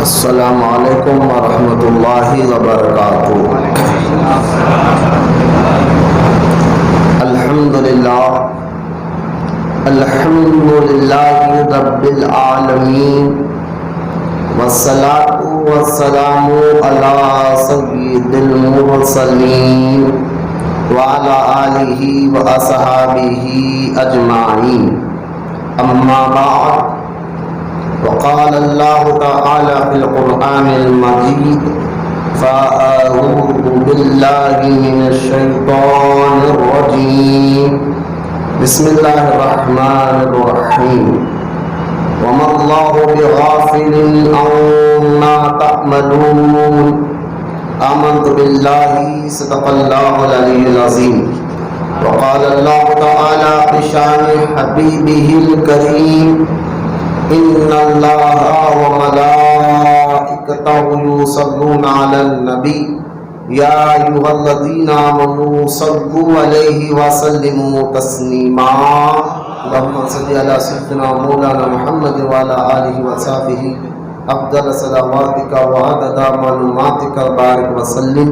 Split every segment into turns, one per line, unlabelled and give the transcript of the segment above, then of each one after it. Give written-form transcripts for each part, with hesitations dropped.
السلام علیکم ورحمۃ اللہ وبرکاتہ۔ الحمد للہ رب العالمین، والصلاۃ والسلام علی سید المرسلین وعلی آلہ واصحابہ اجمعین، اما بعد، وقال اللہ تعالی فی القرآن المجید: فأعوذ باللہ من الشیطان الرجیم، بسم اللہ الرحمن الرحیم، وما اللہ بغافل عما تعملون، آمنت باللہ، صدق اللہ العلی العظیم۔ وقال اللہ تعالی بشان حبیبہ الکریم: ان اللہ وملائکتہ یصلون علی النبی یا ایھا الذین آمنوا صلوا علیہ وسلموا تسلیما۔ اللہم صل علی سیدنا مولانا محمد وعلی آلہ وصحبہ افضل صلواتک وعدد معلوماتک بارک وسلم،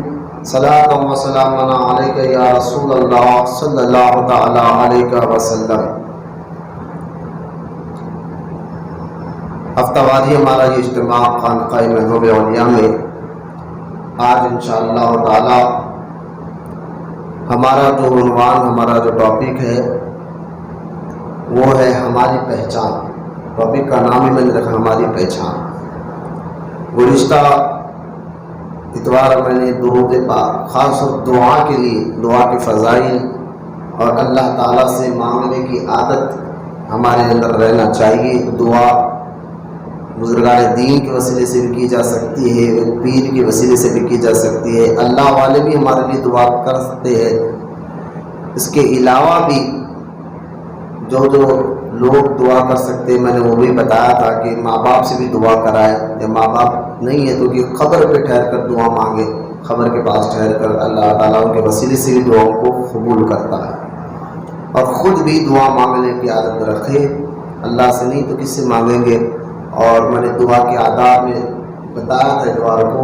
صلاۃ وسلاما علیک یا رسول اللہ صلی اللہ تعالی علیہ وسلم۔ ہفتہ واری ہمارا یہ اجتماع خانقاہ محبوب اولیاء میں آج انشاءاللہ تعالی ہمارا جو عنوان، ہمارا جو ٹاپک ہے وہ ہے ہماری پہچان۔ ٹاپک کا نام ہی میں نے رکھا ہماری پہچان۔ گزشتہ اتوار میں نے درود پاک خاص اور دعا کے لیے، دعا کے فضائل اور اللہ تعالیٰ سے مانگنے کی عادت ہمارے اندر رہنا چاہیے۔ دعا بزرگان دین کے وسیلے سے بھی کی جا سکتی ہے، پیر کے وسیلے سے بھی کی جا سکتی ہے، اللہ والے بھی ہمارے لیے دعا کر سکتے ہیں۔ اس کے علاوہ بھی جو لوگ دعا کر سکتے ہیں، میں نے وہ بھی بتایا تھا کہ ماں باپ سے بھی دعا کرائے، یا ماں باپ نہیں ہے تو کہ قبر پہ ٹھہر کر دعا مانگے، قبر کے پاس ٹھہر کر اللہ تعالیٰ ان کے وسیلے سے بھی دعاؤں کو قبول کرتا ہے۔ اور خود بھی دعا مانگنے کی عادت رکھے، اللہ سے نہیں تو کس سے مانگیں گے۔ اور میں نے دعا کے آداب میں بتایا تھا اتوار کو،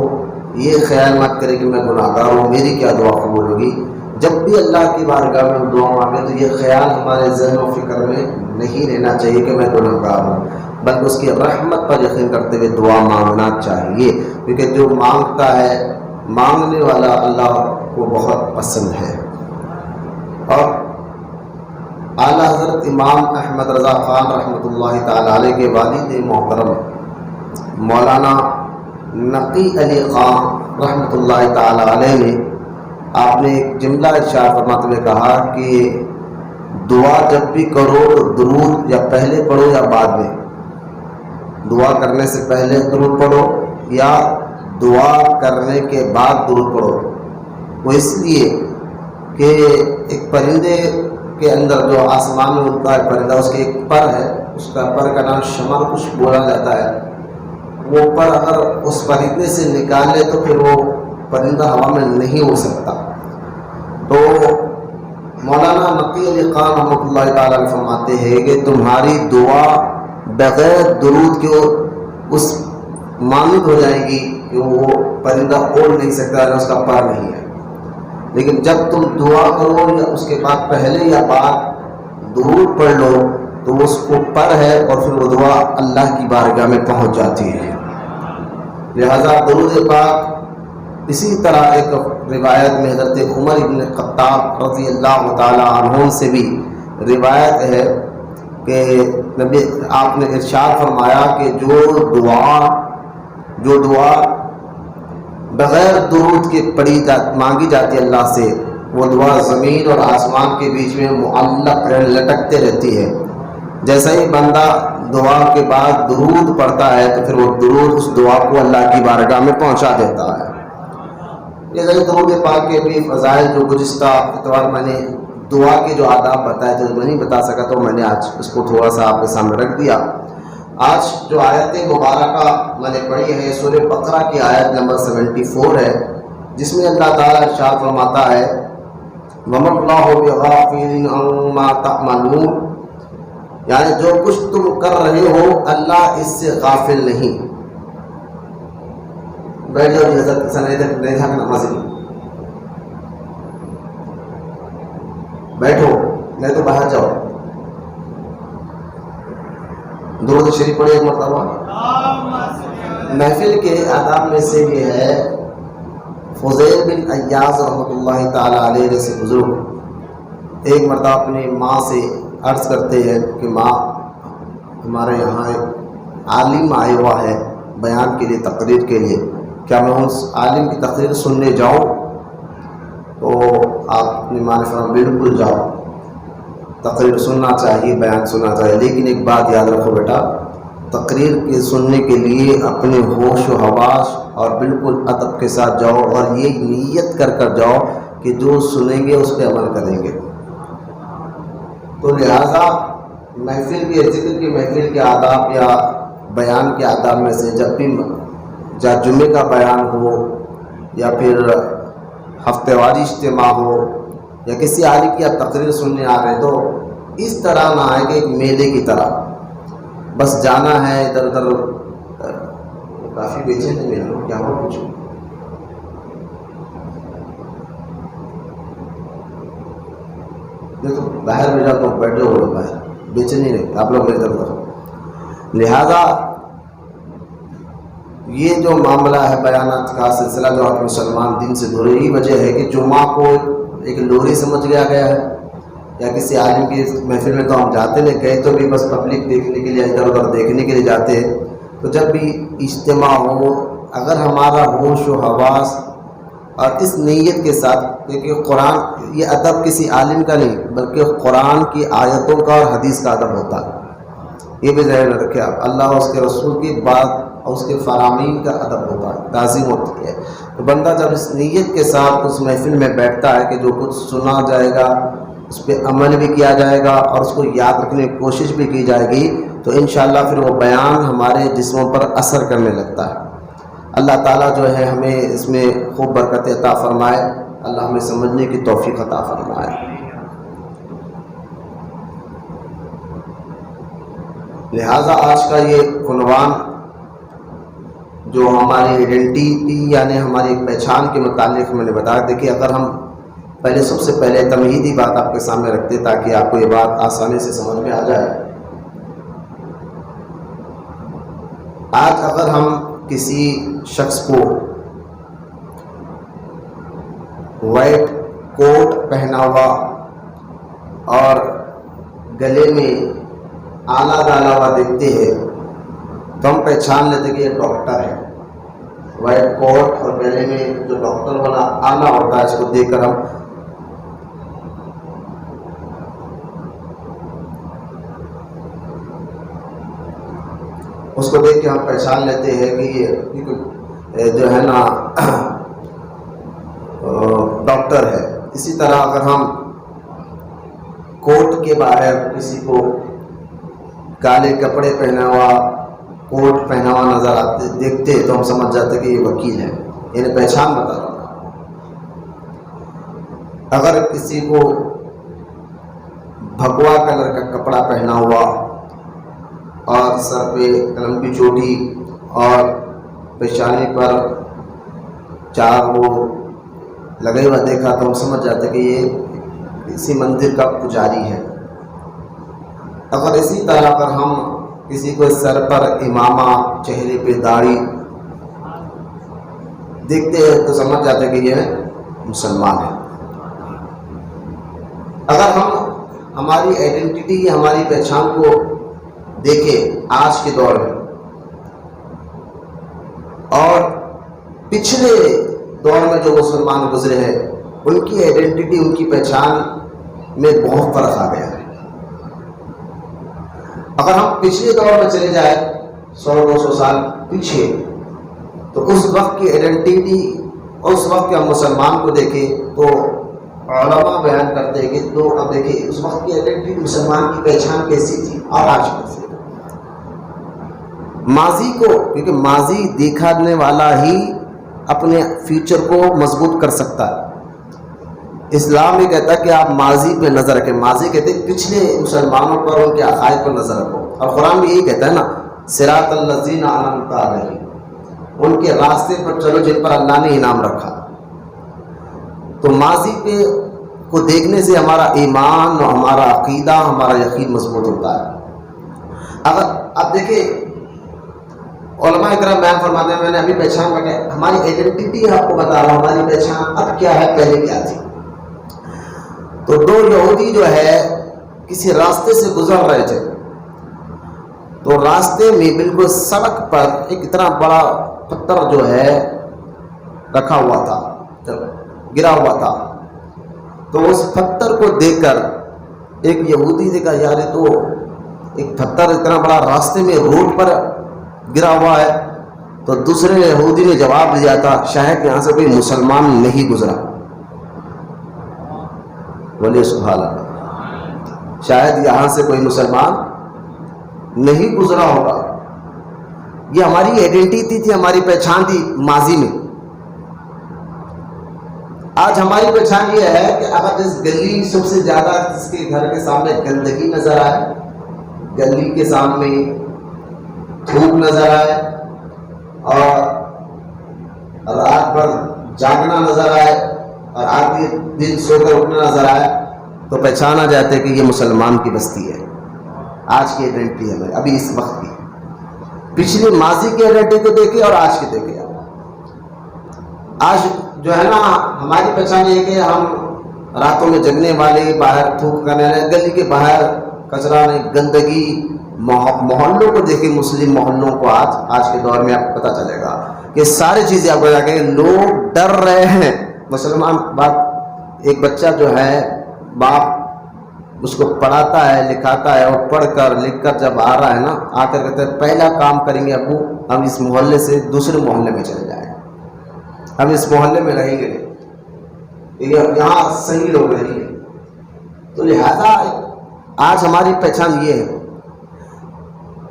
یہ خیال مت کرے کہ میں گناہ گار ہوں، میری کیا دعا قبول ہوگی۔ جب بھی اللہ کی بارگاہ میں دعا مانگے تو یہ خیال ہمارے ذہن و فکر میں نہیں رہنا چاہیے کہ میں گناہ گار ہوں، بلکہ اس کی رحمت پر یقین کرتے ہوئے دعا مانگنا چاہیے، کیونکہ جو مانگتا ہے، مانگنے والا اللہ کو بہت پسند ہے۔ اور اعلیٰ حضرت امام احمد رضا خان رحمۃ اللہ تعالی علیہ کے والد محترم مولانا نقی علی خان رحمۃ اللہ تعالی علیہ نے آپ نے ایک جملہ ارشاد فرماتے ہوئے کہا کہ دعا جب بھی کرو تو درود یا پہلے پڑھو یا بعد میں، دعا کرنے سے پہلے درود پڑھو یا دعا کرنے کے بعد درود پڑھو۔ وہ اس لیے کہ ایک پرندے کے اندر جو آسمان میں اڑتا ہے پرندہ، اس کے ایک پر ہے، اس کا پر کا نام شمر کچھ بولا جاتا ہے۔ وہ پر اگر اس پرندے سے نکالے تو پھر وہ پرندہ ہوا میں نہیں اڑ سکتا۔ تو مولانا نقی علی خان رحمۃ اللہ تعالیٰ علیہ فرماتے ہیں کہ تمہاری دعا بغیر درود کے اس مانند ہو جائے گی کہ وہ پرندہ اڑ نہیں سکتا، اس کا پر نہیں ہے۔ لیکن جب تم دعا کرو یا اس کے بعد پہلے یا بعد درود پڑھ لو تو اس کو پر ہے اور پھر وہ دعا اللہ کی بارگاہ میں پہنچ جاتی ہے۔ لہذا درود پاک اسی طرح ایک روایت میں حضرت عمر ابن خطاب رضی اللہ تعالی عنہ سے بھی روایت ہے کہ نبی آپ نے ارشاد فرمایا کہ جو دعا بغیر درود کے مانگی جاتی ہے اللہ سے، وہ دعا زمین اور آسمان کے بیچ میں معلق لٹکتے رہتی ہے۔ جیسا ہی بندہ دعا کے بعد درود پڑھتا ہے تو پھر وہ درود اس دعا کو اللہ کی بارگاہ میں پہنچا دیتا ہے۔ یہ درود پاک کے بھی فضائل جو گزشتہ اتوار میں نے دعا کے جو آداب بتائے تھے میں نہیں بتا سکا تو میں نے آج اس کو تھوڑا سا آپ کے سامنے رکھ دیا۔ آج جو آیت مبارکہ میں نے پڑھی ہے سورہ بقرہ کی آیت نمبر 74 ہے، جس میں اللہ تعالیٰ ارشاد فرماتا ہے وَمَا اللَّهُ بِغَافِلٍ عَمَّا تَعْمَلُونَ، یعنی جو کچھ تم کر رہے ہو اللہ اس سے غافل نہیں۔ بیٹھ جاؤ جی، حضرت ایسا نہیں تھا کہ نماز ہی بیٹھو، نہیں تو باہر جاؤ. درود شریف پڑھے ایک مرتبہ. محفل کے آداب میں سے یہ ہے، فضیل بن ایاز رحمۃ اللہ تعالیٰ علیہ جیسے بزرگ ایک مرتبہ اپنی ماں سے عرض کرتے ہیں کہ ماں، ہمارے یہاں ایک عالم آیا ہوا ہے بیان کے لیے، تقریر کے لیے، کیا میں اس عالم کی تقریر سننے جاؤں؟ تو آپ اپنی ماں نے فرمایا بالکل جاؤ، تقریر سننا چاہیے، بیان سننا چاہیے، لیکن ایک بات یاد رکھو بیٹا، تقریر کے سننے کے لیے اپنے ہوش و حواس اور بالکل ادب کے ساتھ جاؤ، اور یہ نیت کر کر جاؤ کہ جو سنیں گے اس پہ عمل کریں گے. تو لہٰذا محفل کے ذکر کی محفل کے آداب یا بیان کے آداب میں سے جب بھی جمعے کا بیان ہو یا پھر ہفتے واری اجتماع ہو یا کسی عالم کی آپ تقریر سننے آ رہے، تو اس طرح نہ آئے کہ ایک میلے کی طرح بس جانا ہے ادھر ادھر. کافی بیچے تھے میرے لوگ، کیا ہوا کچھ؟ تو باہر میں جاؤ تو بیٹھ جاؤ، لوگ باہر بیچے نہیں رہے، آپ لوگ میرے طرف. لہذا یہ جو معاملہ ہے بیانات کا سلسلہ جو آپ مسلمان دین سے دور، یہی وجہ ہے کہ جمعہ کو ایک لوری سمجھ گیا ہے، یا کسی عالم کی محفل میں تو ہم جاتے نہیں، گئے تو بھی بس پبلک دیکھنے کے لیے، ادھر ادھر دیکھنے کے لیے جاتے ہیں. تو جب بھی اجتماع ہو، اگر ہمارا ہوش و حواس اور اس نیت کے ساتھ، کیونکہ قرآن یہ ادب کسی عالم کا نہیں بلکہ قرآن کی آیتوں کا اور حدیث کا ادب ہوتا ہے، یہ بھی ذہن میں رکھے آپ. اللہ اور اس کے رسول کی بات اور اس کے فرامین کا ادب ہوتا ہے، تعظیم ہوتی ہے. تو بندہ جب اس نیت کے ساتھ اس محفل میں بیٹھتا ہے کہ جو کچھ سنا جائے گا اس پہ عمل بھی کیا جائے گا اور اس کو یاد رکھنے کی کوشش بھی کی جائے گی، تو انشاءاللہ پھر وہ بیان ہمارے جسموں پر اثر کرنے لگتا ہے. اللہ تعالیٰ جو ہے ہمیں اس میں خوب برکت عطا فرمائے، اللہ ہمیں سمجھنے کی توفیق عطا فرمائے. لہٰذا آج کا یہ عنوان جو ہماری آئیڈینٹی یعنی ہماری پہچان کے متعلق میں نے بتایا. دیکھیے، اگر ہم پہلے سب سے پہلے تمہیدی بات آپ کے سامنے رکھتے تاکہ آپ کو یہ بات آسانی سے سمجھ میں آ جائے. آج اگر ہم کسی شخص کو وائٹ کوٹ پہنا ہوا اور گلے میں آلہ ڈالا ہوا دیکھتے ہیں تو ہم پہچان لیتے کہ یہ ڈاکٹر ہے. وائٹ کوٹ اور گلے میں جو ڈاکٹر والا آلہ ہوتا ہے، اس کو دیکھ کر ہم اس کو دیکھ کے ہم پہچان لیتے ہیں کہ یہ جو ہے نا ڈاکٹر ہے. اسی طرح اگر ہم کوٹ کے باہر کسی کو کالے کپڑے پہنا ہوا، کوٹ پہنا ہوا نظر آتے دیکھتے تو ہم سمجھ جاتے کہ یہ وکیل ہے، یعنی پہچان بتا رہا. اگر کسی کو بھگوا کلر کا کپڑا پہنا ہوا اور سر پہ قلم کی چوٹی اور پیشانی پر چار وہ لگے ہوا دیکھا تو ہم سمجھ جاتے کہ یہ کسی مندر کا پجاری ہے. اگر اسی طرح اگر ہم کسی کو سر پر امامہ، چہرے پہ داڑھی دیکھتے ہیں تو سمجھ جاتے کہ یہ مسلمان ہے. اگر ہم ہماری آئیڈینٹی، ہماری پہچان کو دیکھیں آج کے دور میں اور پچھلے دور میں جو مسلمان گزرے ہیں، ان کی آئیڈینٹی، ان کی پہچان میں بہت فرق آ گیا ہے. اگر ہم پچھلے دور میں چلے جائیں 100-200 سال پیچھے، تو اس وقت کی آئیڈینٹی اور اس وقت کے ہم مسلمان کو دیکھیں تو علماء بیان کرتے ہیں کہ تو اب دیکھیں اس وقت کی آئیڈینٹی مسلمان کی پہچان کیسی تھی اور آج کیسی. ماضی کو، کیونکہ ماضی دکھانے والا ہی اپنے فیوچر کو مضبوط کر سکتا ہے. اسلام یہ کہتا ہے کہ آپ ماضی پہ نظر رکھیں. ماضی کہتے ہیں پچھلے مسلمانوں پر، ان کے عقائد پر نظر رکھو. اور قرآن بھی یہی کہتا ہے نا، صراط الذین انعمت علیہم، ان کے راستے پر چلو جن پر اللہ نے انعام رکھا. تو ماضی پہ کو دیکھنے سے ہمارا ایمان اور ہمارا عقیدہ، ہمارا یقین مضبوط ہوتا ہے. اگر اب دیکھیں علماء اکرام بیان فرماتے ہیں، میں نے ابھی پہچان کا کہ ہماری آئیڈینٹی آپ کو بتا رہا ہوں، ہماری پہچان اب کیا ہے، پہلے کیا تھی. تو دو یہودی جو ہے کسی راستے سے گزر رہے تھے، تو راستے میں بالکل سڑک پر ایک اتنا بڑا پتھر جو ہے رکھا ہوا تھا، گرا ہوا تھا. تو اس پتھر کو دیکھ کر ایک یہودی نے کہا یار یہ تو ایک پتھر اتنا بڑا راستے میں روڈ پر گرا ہوا ہے. تو دوسرے یہودی نے جواب دیا تھا شاید یہاں سے کوئی مسلمان نہیں گزرا. بولیے سبحان اللہ، شاید یہاں سے کوئی مسلمان نہیں گزرا ہوگا. یہ ہماری آئیڈینٹی تھی، ہماری پہچان تھی ماضی میں. آج ہماری پہچان یہ ہے کہ اگر جس گلی سب سے زیادہ جس کے گھر کے سامنے گندگی نظر آئے، گلی کے سامنے دھوپ نظر آئے اور رات بھر جاگنا نظر آئے اور آدمی دن سو کر اٹھنا نظر آئے، تو پہچانا جاتا ہے کہ یہ مسلمان کی بستی ہے. آج کی آئیڈینٹی ہے ابھی اس وقت کی. پچھلی ماضی کی آئیڈینٹی کو دیکھیں اور آج کی دیکھیں. آج جو ہے نا ہماری پہچان یہ کہ ہم راتوں میں جگنے والے، باہر تھوک کرنے والے، گلی کے باہر کچرا نہیں، گندگی، محلوں کو دیکھیں، مسلم محلوں کو آج کے دور میں آپ کو پتہ چلے گا کہ ساری چیزیں آپ کو کہ لوگ ڈر رہے ہیں. مسلمان بات ایک بچہ جو ہے باپ اس کو پڑھاتا ہے لکھاتا ہے اور پڑھ کر لکھ کر جب آ رہا ہے نا، آ کر کہتے ہیں پہلا کام کریں گے ابو ہم اس محلے سے دوسرے محلے میں چلے جائیں، ہم اس محلے میں رہیں گے نہیں، یہاں صحیح لوگ نہیں ہیں. تو لہذا آج ہماری پہچان یہ ہے.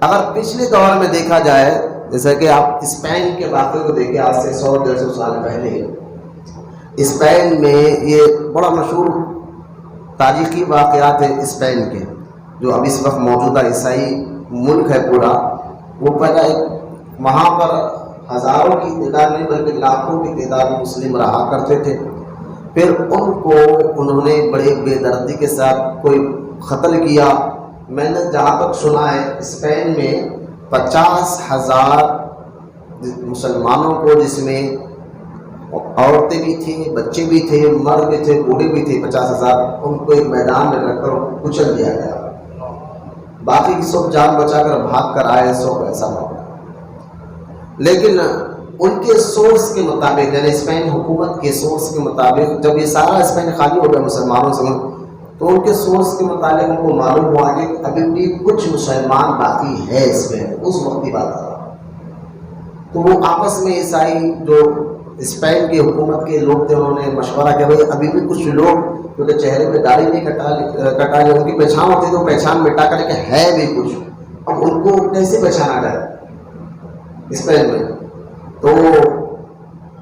اگر پچھلے دور میں دیکھا جائے، جیسا کہ آپ اسپین کے واقعے کو دیکھیں، آج سے 100-150 سال پہلے اسپین میں یہ بڑا مشہور تاریخی واقعات ہیں اسپین کے، جو اب اس وقت موجودہ عیسائی ملک ہے پورا. وہ پہلا ایک وہاں پر ہزاروں کی تعداد نہیں بلکہ لاکھوں کی تعداد میں مسلم رہا کرتے تھے. پھر ان کو انہوں نے بڑے بے دردی کے ساتھ کوئی قتل کیا. میں نے جہاں تک سنا ہے اسپین میں 50,000 مسلمانوں کو، جس میں عورتیں بھی تھیں، بچے بھی تھے، مرد بھی تھے، بوڑھے بھی تھے، 50,000 ان کو ایک میدان میں رکھ کر کچل دیا گیا. باقی سب جان بچا کر بھاگ کر آئے، سب ایسا ہو گیا. لیکن ان کے سورس کے مطابق، یعنی اسپین حکومت کے سورس کے مطابق، جب یہ سارا اسپین خالی ہو گیا مسلمانوں سے، تو ان کے سورس کے مطابق ان کو معلوم ہوا کہ ابھی بھی کچھ مسلمان باقی ہے اس میں. اس وقت کی بات آ رہا. تو وہ آپس میں عیسائی جو اسپین کی حکومت کے لوگ تھے، انہوں نے مشورہ کیا بھائی ابھی بھی کچھ لوگ کیونکہ چہرے پہ داڑھی نہیں کٹا لی، ان کی پہچان ہوتی تو پہچان مٹا کر کہ ہے بھی کچھ. اب ان کو کیسے پہچانا جائے اسپین میں؟ تو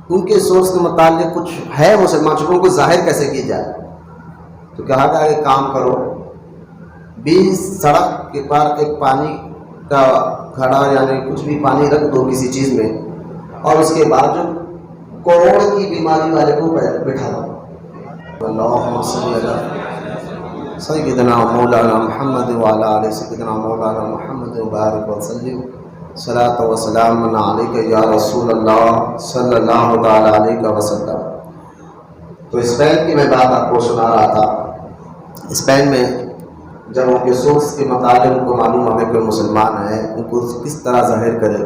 ان کے سورس کے متعلق کچھ ہے مسلمان، چونکہ ان کو ظاہر کیسے کی جائے. تو کہا گیا کہ کام کرو، 20 سڑک کے پار ایک پانی کا گھڑا یعنی کچھ بھی پانی رکھ دو کسی چیز میں، اور اس کے بعد جو کوڑ کی بیماری والے کو بٹھا دو. اللہم صلی علی سیدنا مولانا محمد وعلی آل سیدنا مولانا محمد وبارک وسلم. صلاۃ و سلام علیک یا رسول اللہ صلی اللہ تعالی علیہ وسلم. تو اسپین کی میں بات آپ کو سنا رہا تھا. اسپین میں جب ان کے سورس کے مطابق ان کو معلوم ہو کہ کوئی مسلمان ہے، ان کو کس طرح ظاہر کرے،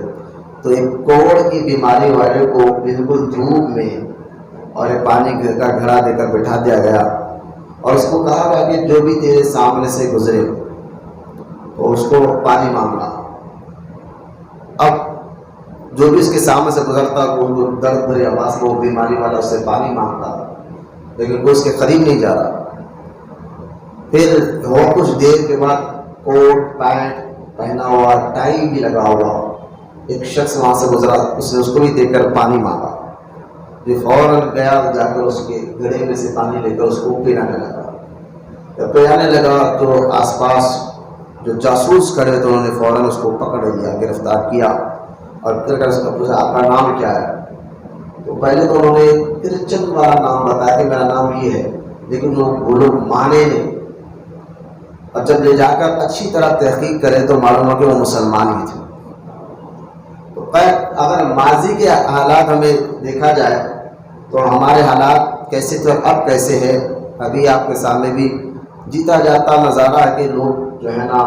تو ایک کوڑ کی بیماری والے کو بالکل دھوپ میں اور ایک پانی کا گھڑا دے کر بٹھا دیا گیا، اور اس کو کہا گیا کہ جو بھی تیرے سامنے سے گزرے تو اس کو پانی مانگنا. اب جو بھی اس کے سامنے سے گزرتا وہ درد بھری آواز میں وہ بیماری والا اس سے پانی مانگتا، لیکن کوئی اس کے قریب نہیں جا رہا. پھر اور کچھ دیر کے بعد کوٹ پینٹ پہنا ہوا، ٹائی بھی لگا ہوا ایک شخص وہاں سے گزرا، اس نے اس کو بھی دیکھ کر پانی مانگا. یہ فوراً گیا جا کر اس کے گڑھے میں سے پانی لے کر اس کو پلانے لگا. جب پلانے لگا تو آس پاس جو جاسوس کھڑے تھے انہوں نے فوراً اس کو پکڑ لیا، گرفتار کیا اور پھر کر اس کو پوچھا آپ کا نام کیا ہے؟ تو پہلے تو انہوں نے کرسچن والا نام بتایا کہ میرا نام یہ ہے، لیکن وہ لوگ مانے نہیں، اور جب لے جا کر اچھی طرح تحقیق کرے تو معلوم ہو کہ وہ مسلمان ہی تھے۔ تو اگر ماضی کے حالات ہمیں دیکھا جائے تو ہمارے حالات کیسے تھے اور اب کیسے ہے، ابھی آپ کے سامنے بھی جیتا جاتا نظارہ ہے کہ لوگ جو ہے نا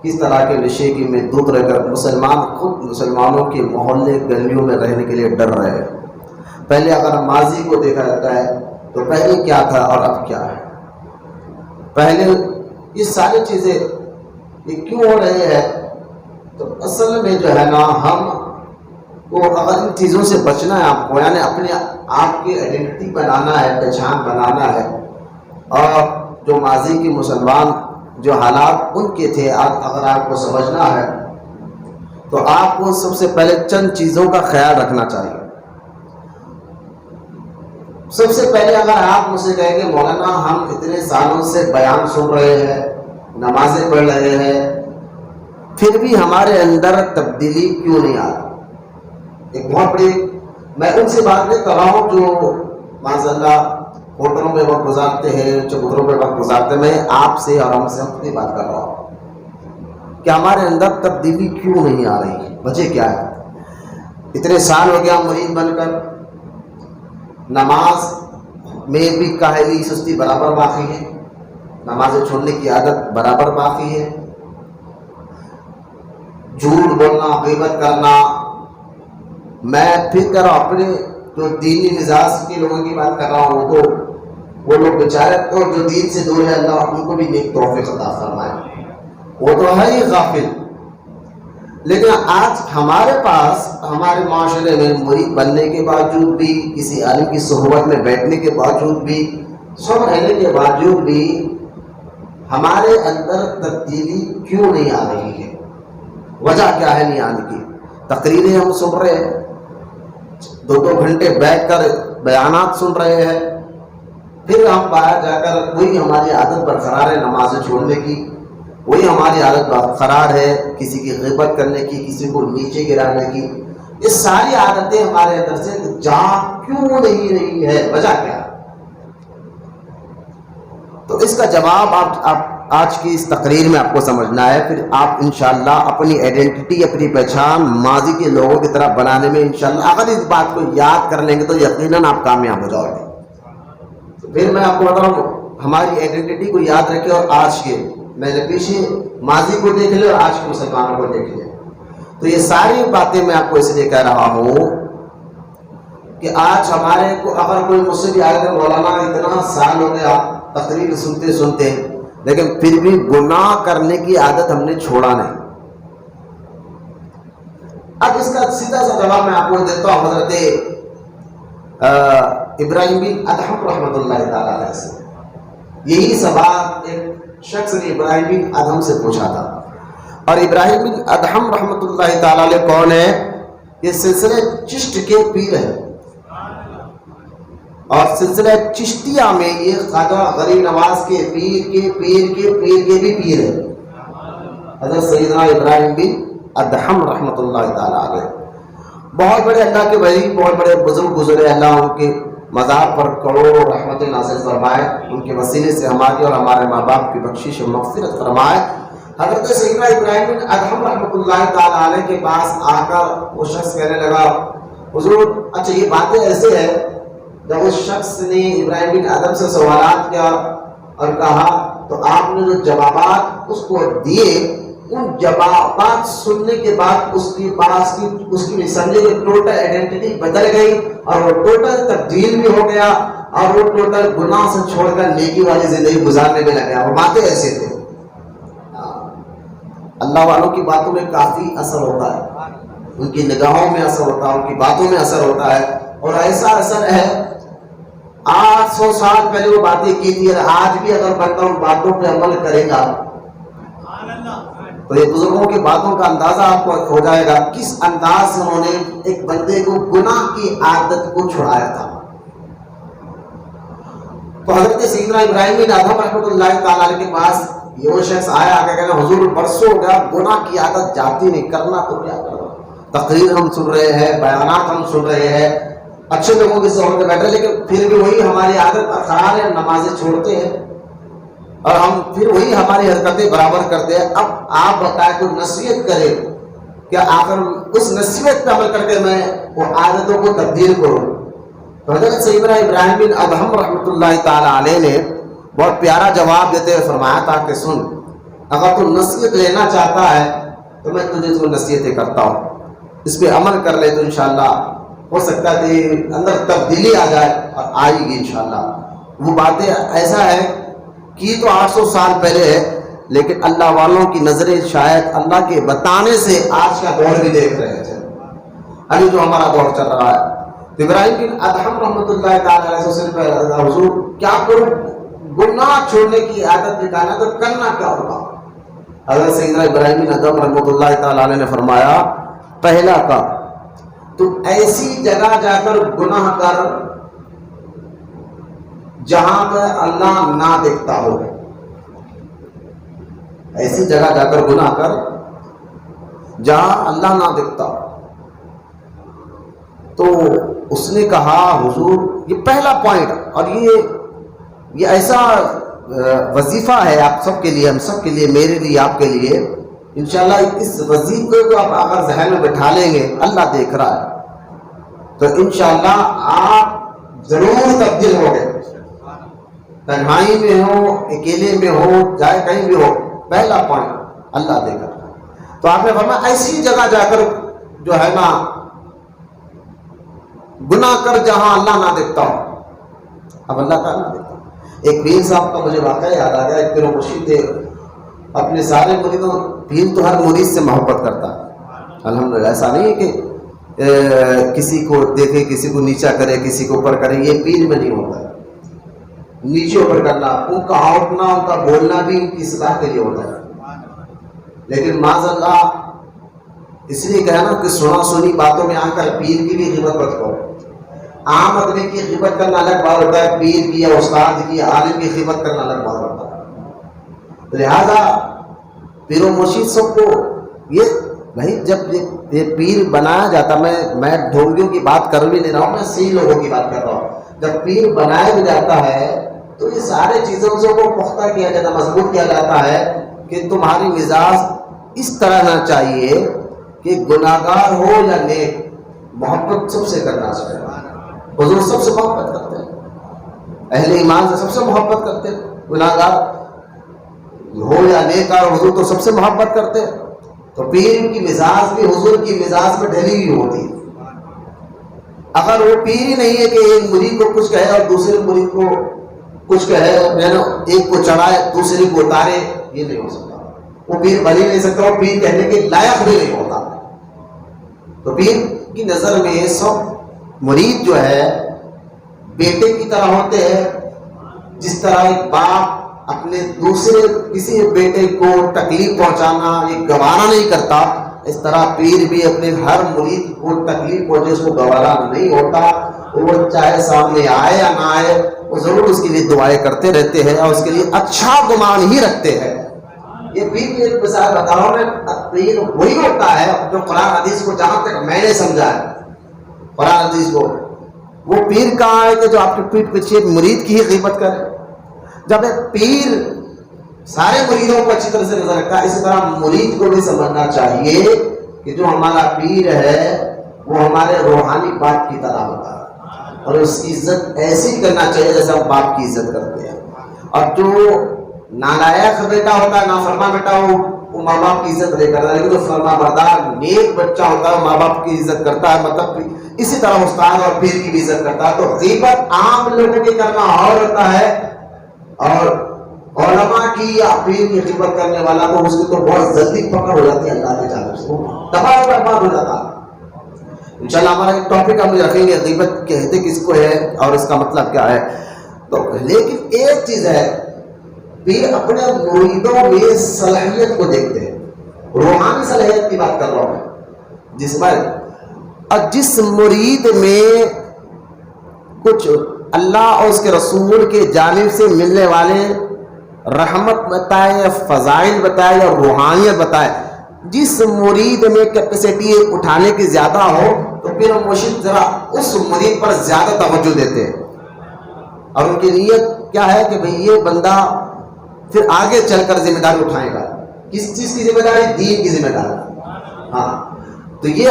کس طرح کے نشے کی میں دھت رہ کر خود مسلمانوں کے محلے گلیوں میں رہنے کے لیے ڈر رہے ہیں۔ پہلے اگر ماضی کو دیکھا جاتا ہے تو پہلے کیا تھا اور اب کیا ہے۔ پہلے یہ ساری چیزیں یہ کیوں ہو رہی ہے، تو اصل میں جو ہے نا ہم کو اگر ان چیزوں سے بچنا ہے آپ کو، یعنی اپنے آپ کی آئیڈینٹی بنانا ہے، پہچان بنانا ہے، اور جو ماضی کے مسلمان جو حالات ان کے تھے اگر آپ کو سمجھنا ہے تو آپ کو سب سے پہلے چند چیزوں کا خیال رکھنا چاہیے۔ سب سے پہلے اگر آپ مجھ سے کہیں کہ مولانا ہم اتنے سالوں سے بیان سن رہے ہیں، نمازیں پڑھ رہے ہیں، پھر بھی ہمارے اندر تبدیلی کیوں نہیں آتی؟ ایک بہت بڑی میں ان سے بات نہیں کر رہا ہوں جو ماشاء اللہ ہوٹلوں میں وقت گزارتے ہیں، چبوتروں پہ وقت گزارتے ہیں، میں آپ سے اور ہم سے اپنی بات کر رہا ہوں کہ ہمارے اندر تبدیلی کیوں نہیں آ رہی، وجہ کیا ہے؟ اتنے سال ہو گیا مرید بن کر، نماز میں بھی کاہلی سستی برابر باقی ہے، نمازیں چھوڑنے کی عادت برابر باقی ہے، جھوٹ بولنا، غیبت کرنا، میں پھر کر اپنے جو دینی مزاج کے لوگوں کی بات کر رہا ہوں تو وہ لوگ بیچارے اور جو دین سے دور ہے اللہ ان کو بھی نیک توفیق عطا فرمائے، وہ تو ہے ہی غافل۔ لیکن آج ہمارے پاس ہمارے معاشرے میں مرید بننے کے باوجود بھی، کسی عالم کی صحبت میں بیٹھنے کے باوجود بھی، سب رہنے کے باوجود بھی ہمارے اندر تبدیلی کیوں نہیں آ رہی ہے؟ وجہ کیا ہے نہیں آنے کی؟ تقریریں ہم سن رہے ہیں، 2 گھنٹے بیٹھ کر بیانات سن رہے ہیں، پھر ہم باہر جا کر وہی ہماری عادت برقرار ہے نمازیں چھوڑنے کی، وہی ہماری عادت برقرار ہے کسی کی غیبت کرنے کی، کسی کو نیچے گرانے کی۔ یہ ساری عادتیں ہمارے اندر سے جا کیوں نہیں رہی ہے، وجہ کیا؟ تو اس کا جواب آپ آج کی اس تقریر میں آپ کو سمجھنا ہے، پھر آپ انشاءاللہ اپنی آئیڈینٹی، اپنی پہچان ماضی کے لوگوں کی طرح بنانے میں انشاءاللہ اگر اس بات کو یاد کر لیں گے تو یقیناً آپ کامیاب ہو جاؤ گے۔ تو پھر میں آپ کو بتا رہا ہوں ہماری آئیڈینٹی کو یاد رکھے، اور آج کے میں نے پیچھے ماضی کو دیکھ لے اور آج کے مسلمانوں کو دیکھ لے۔ تو یہ ساری باتیں میں آپ کو اس لیے کہہ رہا ہوں کہ آج ہمارے کو اگر کوئی مجھ سے بھی آئے کہ مولانا اتنا سال ہو گیا تقریر سنتے سنتے، لیکن پھر بھی گناہ کرنے کی عادت ہم نے چھوڑا نہیں۔ اب اس کا سیدھا سا جواب میں آپ کو دیتا ہوں حضرت ابراہیم بن ادہم رحمۃ اللہ تعالی علیہ سے۔ یہی سوال ایک شخص نے ابراہیم بن ادہم سے پوچھا تھا، اور ابراہیم بن ادہم رحمۃ اللہ تعالی علیہ کون ہے؟ یہ سلسلے چشت کے پیر ہے، اور سلسلہ چشتیہ میں یہ خواجہ غریب نواز کے پیر کے پیر کے پیر کے بھی پیر ہے، حضرت سیدنا ابراہیم بن ادہم رحمۃ اللہ تعالی علیہ۔ بہت بڑے اللہ کے ولی، بہت بڑے بزرگ گزرے، اللہ ان کے مزار پر کروڑوں رحمت نازل فرمائے، ان کے وسیلے سے ہماری اور ہمارے ماں باپ کی بخشش و مغفرت فرمائے۔ حضرت سیدنا ابراہیم بن ادہم رحمۃ اللہ تعالی علیہ کے پاس آ کر وہ شخص کہنے لگا حضور اچھا یہ باتیں ایسے ہیں۔ جب اس شخص نے ابراہیم بن ادہم سے سوالات کیا اور کہا تو آپ نے جو جوابات اس کو دیے، ان جوابات سننے کے بعد اس کی پاس کی اس کی سمجھے کہ ٹوٹل آئیڈینٹی بدل گئی، اور وہ ٹوٹل تبدیل بھی ہو گیا، اور وہ ٹوٹل گناہ سے چھوڑ کر نیکی والی زندگی گزارنے میں لگا۔ وہ باتیں ایسے تھے۔ اللہ والوں کی باتوں میں کافی اثر ہوتا ہے، ان کی نگاہوں میں اثر ہوتا ہے، ان کی باتوں میں اثر ہوتا ہے، اور ایسا اثر ہے 800 سال پہلے وہ باتیں کی تھی، اور آج بھی اگر بندہ ان باتوں پہ عمل کرے گا تو یہ بزرگوں کی باتوں کا اندازہ آپ کو ہو جائے گا کس انداز سے انہوں نے ایک بندے کو گناہ کی عادت کو چھڑایا تھا۔ تو حضرت سیدنا ابراہیم بن ادہم رحمۃ اللہ تعالی علیہ کے پاس یہ وہ شخص آیا، آگے کہنا حضور برسوں ہو گیا گناہ کی عادت جاتی نہیں، کرنا تو کیا کرنا، تقریر ہم سن رہے ہیں، بیانات ہم سن رہے ہیں، اچھے لوگوں کی صحبت میں بیٹھے، لیکن پھر بھی وہی ہماری عادت اخرار ہے، نمازیں چھوڑتے ہیں اور ہم پھر وہی ہماری حرکتیں برابر کرتے ہیں. اب آپ بتائیں کوئی نصیحت کرے کیا آخر اس نصیحت پہ عمل کر کے میں وہ عادتوں کو تبدیل کروں؟ تو حضرت سیدنا ابراہیم بن ادہم رحمۃ اللہ تعالی علیہ نے بہت پیارا جواب دیتے ہوئے فرمایا تھا کہ سن، اگر تو نصیحت لینا چاہتا ہے تو میں تجھے تو نصیحتیں کرتا ہوں، اس پہ عمل کر لے تو انشاءاللہ ہو سکتا ہے کہ اندر تبدیلی آ جائے، اور آئے گی انشاءاللہ. وہ باتیں ایسا ہے کی تو 800 سال پہلے ہے، لیکن اللہ والوں کی نظریں شاید اللہ کے بتانے سے آج کا دور بھی دیکھ رہے تھے، ابھی جو ہمارا دور چل رہا ہے. ابراہیم بن ادہم رحمۃ اللہ تعالی علیہ وسلم حضور کیا کروں، گناہ چھوڑنے کی عادت نکالنا تو کرنا کیا ہوگا؟ حضرت سیدنا ابراہیم بن ادہم رحمۃ اللہ تعالی علیہ نے فرمایا پہلا کام تو ایسی جگہ جا کر گناہ کر جہاں پر اللہ نہ دیکھتا ہو. ایسی جگہ جا کر گناہ کر جہاں اللہ نہ دیکھتا ہو. تو اس نے کہا حضور یہ پہلا پوائنٹ، اور یہ ایسا وظیفہ ہے آپ سب کے لیے، ہم سب کے لیے، میرے لیے، آپ کے لیے. انشاءاللہ اس وظیفے کو آپ اگر ذہن میں بٹھا لیں گے، اللہ دیکھ رہا ہے، تو انشاءاللہ آپ ضرور تبدیل ہو گئے. تنہائی میں ہو، اکیلے میں ہو، چاہے کہیں بھی ہو، پہلا پوائنٹ اللہ دیکھ رہا ہے. تو آپ نے فرمایا ایسی جگہ جا کر جو ہے نا گناہ کر جہاں اللہ نہ دیکھتا ہو. اب اللہ کا نہ دیکھتا. ایک پیر صاحب کا مجھے واقعہ یاد آ گیا. ایک پیر مرشد تھے، اپنے سارے مریدوں، پیر تو ہر مرید سے محبت کرتا ہے الحمدللہ. ایسا نہیں ہے کہ کسی کو دیکھے، کسی کو نیچا کرے، کسی کو اوپر کرے. یہ پیر میں نہیں ہوتا ہے نیچے اوپر کرنا. ان کا اٹھنا، ان کا بولنا بھی ان کی اصلاح کے لیے ہوتا ہے. لیکن معاذ اللہ اس لیے کہا نا کہ سنا سنی باتوں میں آ کر پیر کی بھی غیبت مت کرو. عام آدمی کی غیبت کرنا الگ بات ہوتا ہے، پیر کی یا استاد کی، عالم کی غیبت کرنا الگ بات ہوتا ہے. لہذا پیر و مرشد سب کو یہ بھائی جب یہ پیر بنایا جاتا، میں ڈھونگیوں کی بات کر بھی نہیں رہا ہوں، میں صحیح لوگوں کی بات کر رہا ہوں. جب پیر بنایا بھی جاتا ہے تو یہ سارے چیزوں سے کو پختہ کیا جاتا، مضبوط کیا جاتا ہے کہ تمہاری مزاج اس طرح نہ چاہیے کہ گناہگار ہو یا نیک، محبت سب سے کرنا چاہیے. حضور سب سے محبت کرتے ہیں، اہل ایمان سے سب سے محبت کرتے ہیں. گناہگار ہو یا نیکار، حضور تو سب سے محبت کرتے ہیں. تو پیر کی مزاج بھی حضور کی مزاج میں ڈھلی ہوئی ہوتی ہے. اگر وہ پیر ہی نہیں ہے کہ ایک مرید کو کچھ کہے اور دوسرے مرید کو کچھ کہے، ایک کو چڑھائے دوسرے کو اتارے، یہ نہیں ہو سکتا. وہ پیر بن ہی نہیں سکتا، وہ پیر کہنے کے لائق بھی نہیں ہوتا. تو پیر کی نظر میں سب مرید جو ہے بیٹے کی طرح ہوتے ہیں. جس طرح ایک باپ اپنے دوسرے کسی بیٹے کو تکلیف پہنچانا یہ گوارا نہیں کرتا، اس طرح پیر بھی اپنے ہر مرید کو تکلیف پہنچے اس کو گوارا نہیں ہوتا. وہ چاہے سامنے آئے یا نہ آئے، وہ ضرور اس کے لیے دعائیں کرتے رہتے ہیں اور اس کے لیے اچھا گمان ہی رکھتے ہیں. یہ پیر کی ایک مثال بتاؤ میں. پیر وہی ہوتا ہے جو قرآن حدیث کو جہاں تک میں نے سمجھا ہے، قرآن حدیث کو، وہ پیر کہاں ہے کہ جو آپ کے پیٹ پیچھے مرید کی ہی غیبت کرے. جب ایک پیر سارے مریدوں کو اچھی طرح سے نظر رکھتا ہے، اسی طرح مرید کو بھی سمجھنا چاہیے کہ جو ہمارا پیر ہے وہ ہمارے روحانی باپ کی طرح ہوتا ہے، اور اس کی عزت ایسی کرنا چاہیے جیسے ہم باپ کی عزت کرتے ہیں. اور جو نالائق بیٹا ہوتا ہے، نافرمان بیٹا، وہ ماں باپ کی عزت نہیں کرتا. لیکن جو فرما بردار نیک بچہ ہوتا ہے ماں باپ کی عزت کرتا ہے. مطلب اسی طرح استاد اور پیر کی بھی عزت کرتا ہے. تو غیبت عام لوگوں کی کرنا اور ہوتا ہے، اور علماء کی یا پیر کی غیبت کرنے والا تو اس کی تو بہت جلدی پکڑ ہو جاتی ہے اللہ کی جانب سے، تباہ برباد ہو جاتا. انشاءاللہ ہمارا ایک ٹاپک ہم رکھیں گے، غیبت کہتے کس کو ہے اور اس کا مطلب کیا ہے. تو لیکن ایک چیز ہے، پیر اپنے مریدوں میں صلاحیت کو دیکھتے ہیں. روحانی صلاحیت کی بات کر رہا ہوں میں. جس مرید میں کچھ اللہ اور اس کے رسول کے جانب سے ملنے والے رحمت بتائے یا فضائل بتائے یا روحانیت بتائے، جس مرید میں کیپیسٹی اٹھانے کی زیادہ ہو تو پھر مرشد ذرا اس مرید پر زیادہ توجہ دیتے ہیں، اور ان کی نیت کیا ہے کہ بھئی یہ بندہ پھر آگے چل کر ذمہ داری اٹھائے گا. کس چیز کی ذمہ داری؟ دین کی ذمہ داری. ہاں تو یہ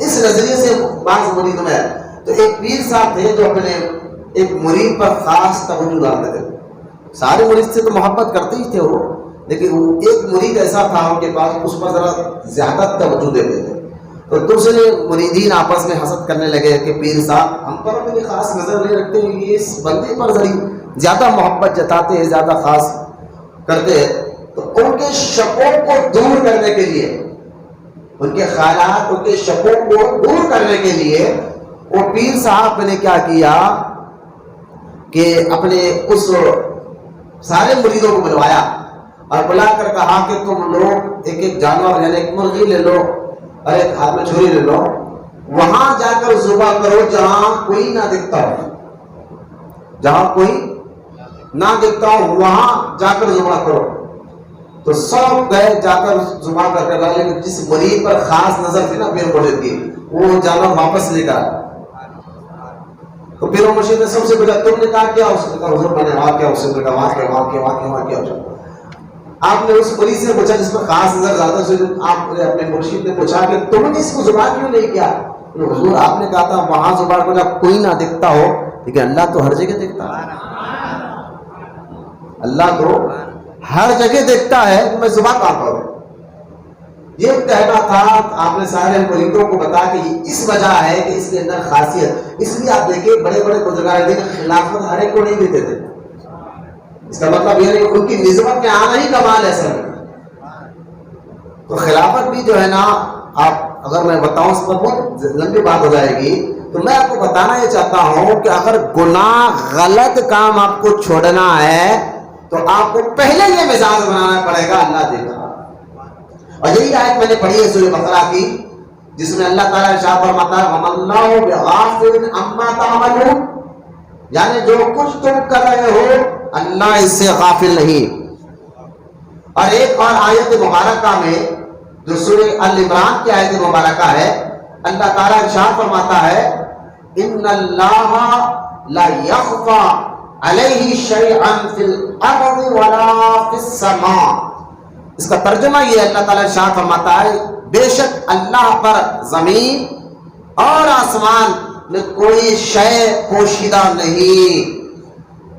اس نظریے سے بعض مریدوں میں ہے. تو ایک پیر صاحب تھے جو اپنے ایک مرید پر خاص توجہ ڈالتے تھے. سارے مرید سے تو محبت کرتے ہی تھے وہ، لیکن ایک مرید ایسا تھا ان کے پاس، اس پر ذرا زیادہ توجہ دیتے تھے. تو دوسرے مریدین آپس میں حسد کرنے لگے کہ پیر صاحب ہم پر اپنی خاص نظر نہیں رکھتے، یہ اس بندے پر زیادہ محبت جتاتے ہیں، زیادہ خاص کرتے ہیں. تو ان کے شکوں کو دور کرنے کے لیے، ان کے خیالات، ان کے شکوں کو دور کرنے کے لیے وہ پیر صاحب نے کیا کیا کہ اپنے اس سارے مریدوں کو بلوایا اور بلا کر کہا کہ تم لوگ ایک ایک جانور یعنی ایک مرغی لے لو اور ایک ہاتھ میں چھری لے لو، وہاں جا کر ذبح کرو جہاں کوئی نہ دکھتا ہو، جہاں کوئی نہ دکھتا ہو وہاں جا کر ذبح کرو. تو سب گئے جا کر ذبح کر کے لائے، لیکن جس مرید پر خاص نظر تھی نا پیر مرشد کی، وہ جانور واپس لے کر. تو پیر مرشد نے سب سے پوچھا تم نے کہا کیا؟ اس نے کہا حضور میں نے وہاں کیا، اس نے کہا وہاں کیا. آپ نے اس مریض سے پوچھا جس پر خاص نظر زیادہ سے، آپ نے اپنے مرشد نے پوچھا کہ تم نے اس کو ذبح کیوں نہیں کیا؟ حضور آپ نے کہا تھا وہاں ذبح کرنا کوئی نہ دکھتا ہو، لیکن اللہ تو ہر جگہ دیکھتا ہے. اللہ تو ہر جگہ دیکھتا ہے، تو میں ذبح کہاں کروں؟ یہ کہنا تھا. آپ نے سارے مریدوں کو بتا کہ اس وجہ ہے کہ اس کے اندر خاصیت، اس لیے آپ دیکھیں بڑے بڑے بزرگان دین خلافت ہر ایک کو نہیں دیتے تھے. اس کا مطلب یہ ہے کہ ان کی نسبت میں آنا ہی کمال ہے سر. تو خلافت بھی جو ہے نا، آپ اگر میں بتاؤں اس پر بہت لمبی بات ہو جائے گی، تو میں آپ کو بتانا یہ چاہتا ہوں کہ اگر گناہ غلط کام آپ کو چھوڑنا ہے تو آپ کو پہلے یہ مزاج بنانا پڑے گا اللہ دے گا. اور یہی آیت میں نے پڑھی ہے سورہ بقرہ کی، جس میں اللہ تعالیٰ ارشاد فرماتا ہے وَمَا اللَّهُ بِغَافِلٍ عَمَّا تَعْمَلُونَ، یعنی جو کچھ تم کر رہے ہو اللہ اس سے غافل نہیں. اور ایک اور آیت مبارکہ میں جو سورہ ال عمران کی آیت مبارکہ ہے، اللہ تعالیٰ ارشاد فرماتا ہے ان اللہ لا یخفی علیہ شیئا فی الارض ولا فی السماء. اس کا ترجمہ یہ اللہ تعالیٰ ارشاد فرماتا ہے بے شک اللہ پر زمین اور آسمان میں کوئی شے پوشیدہ نہیں،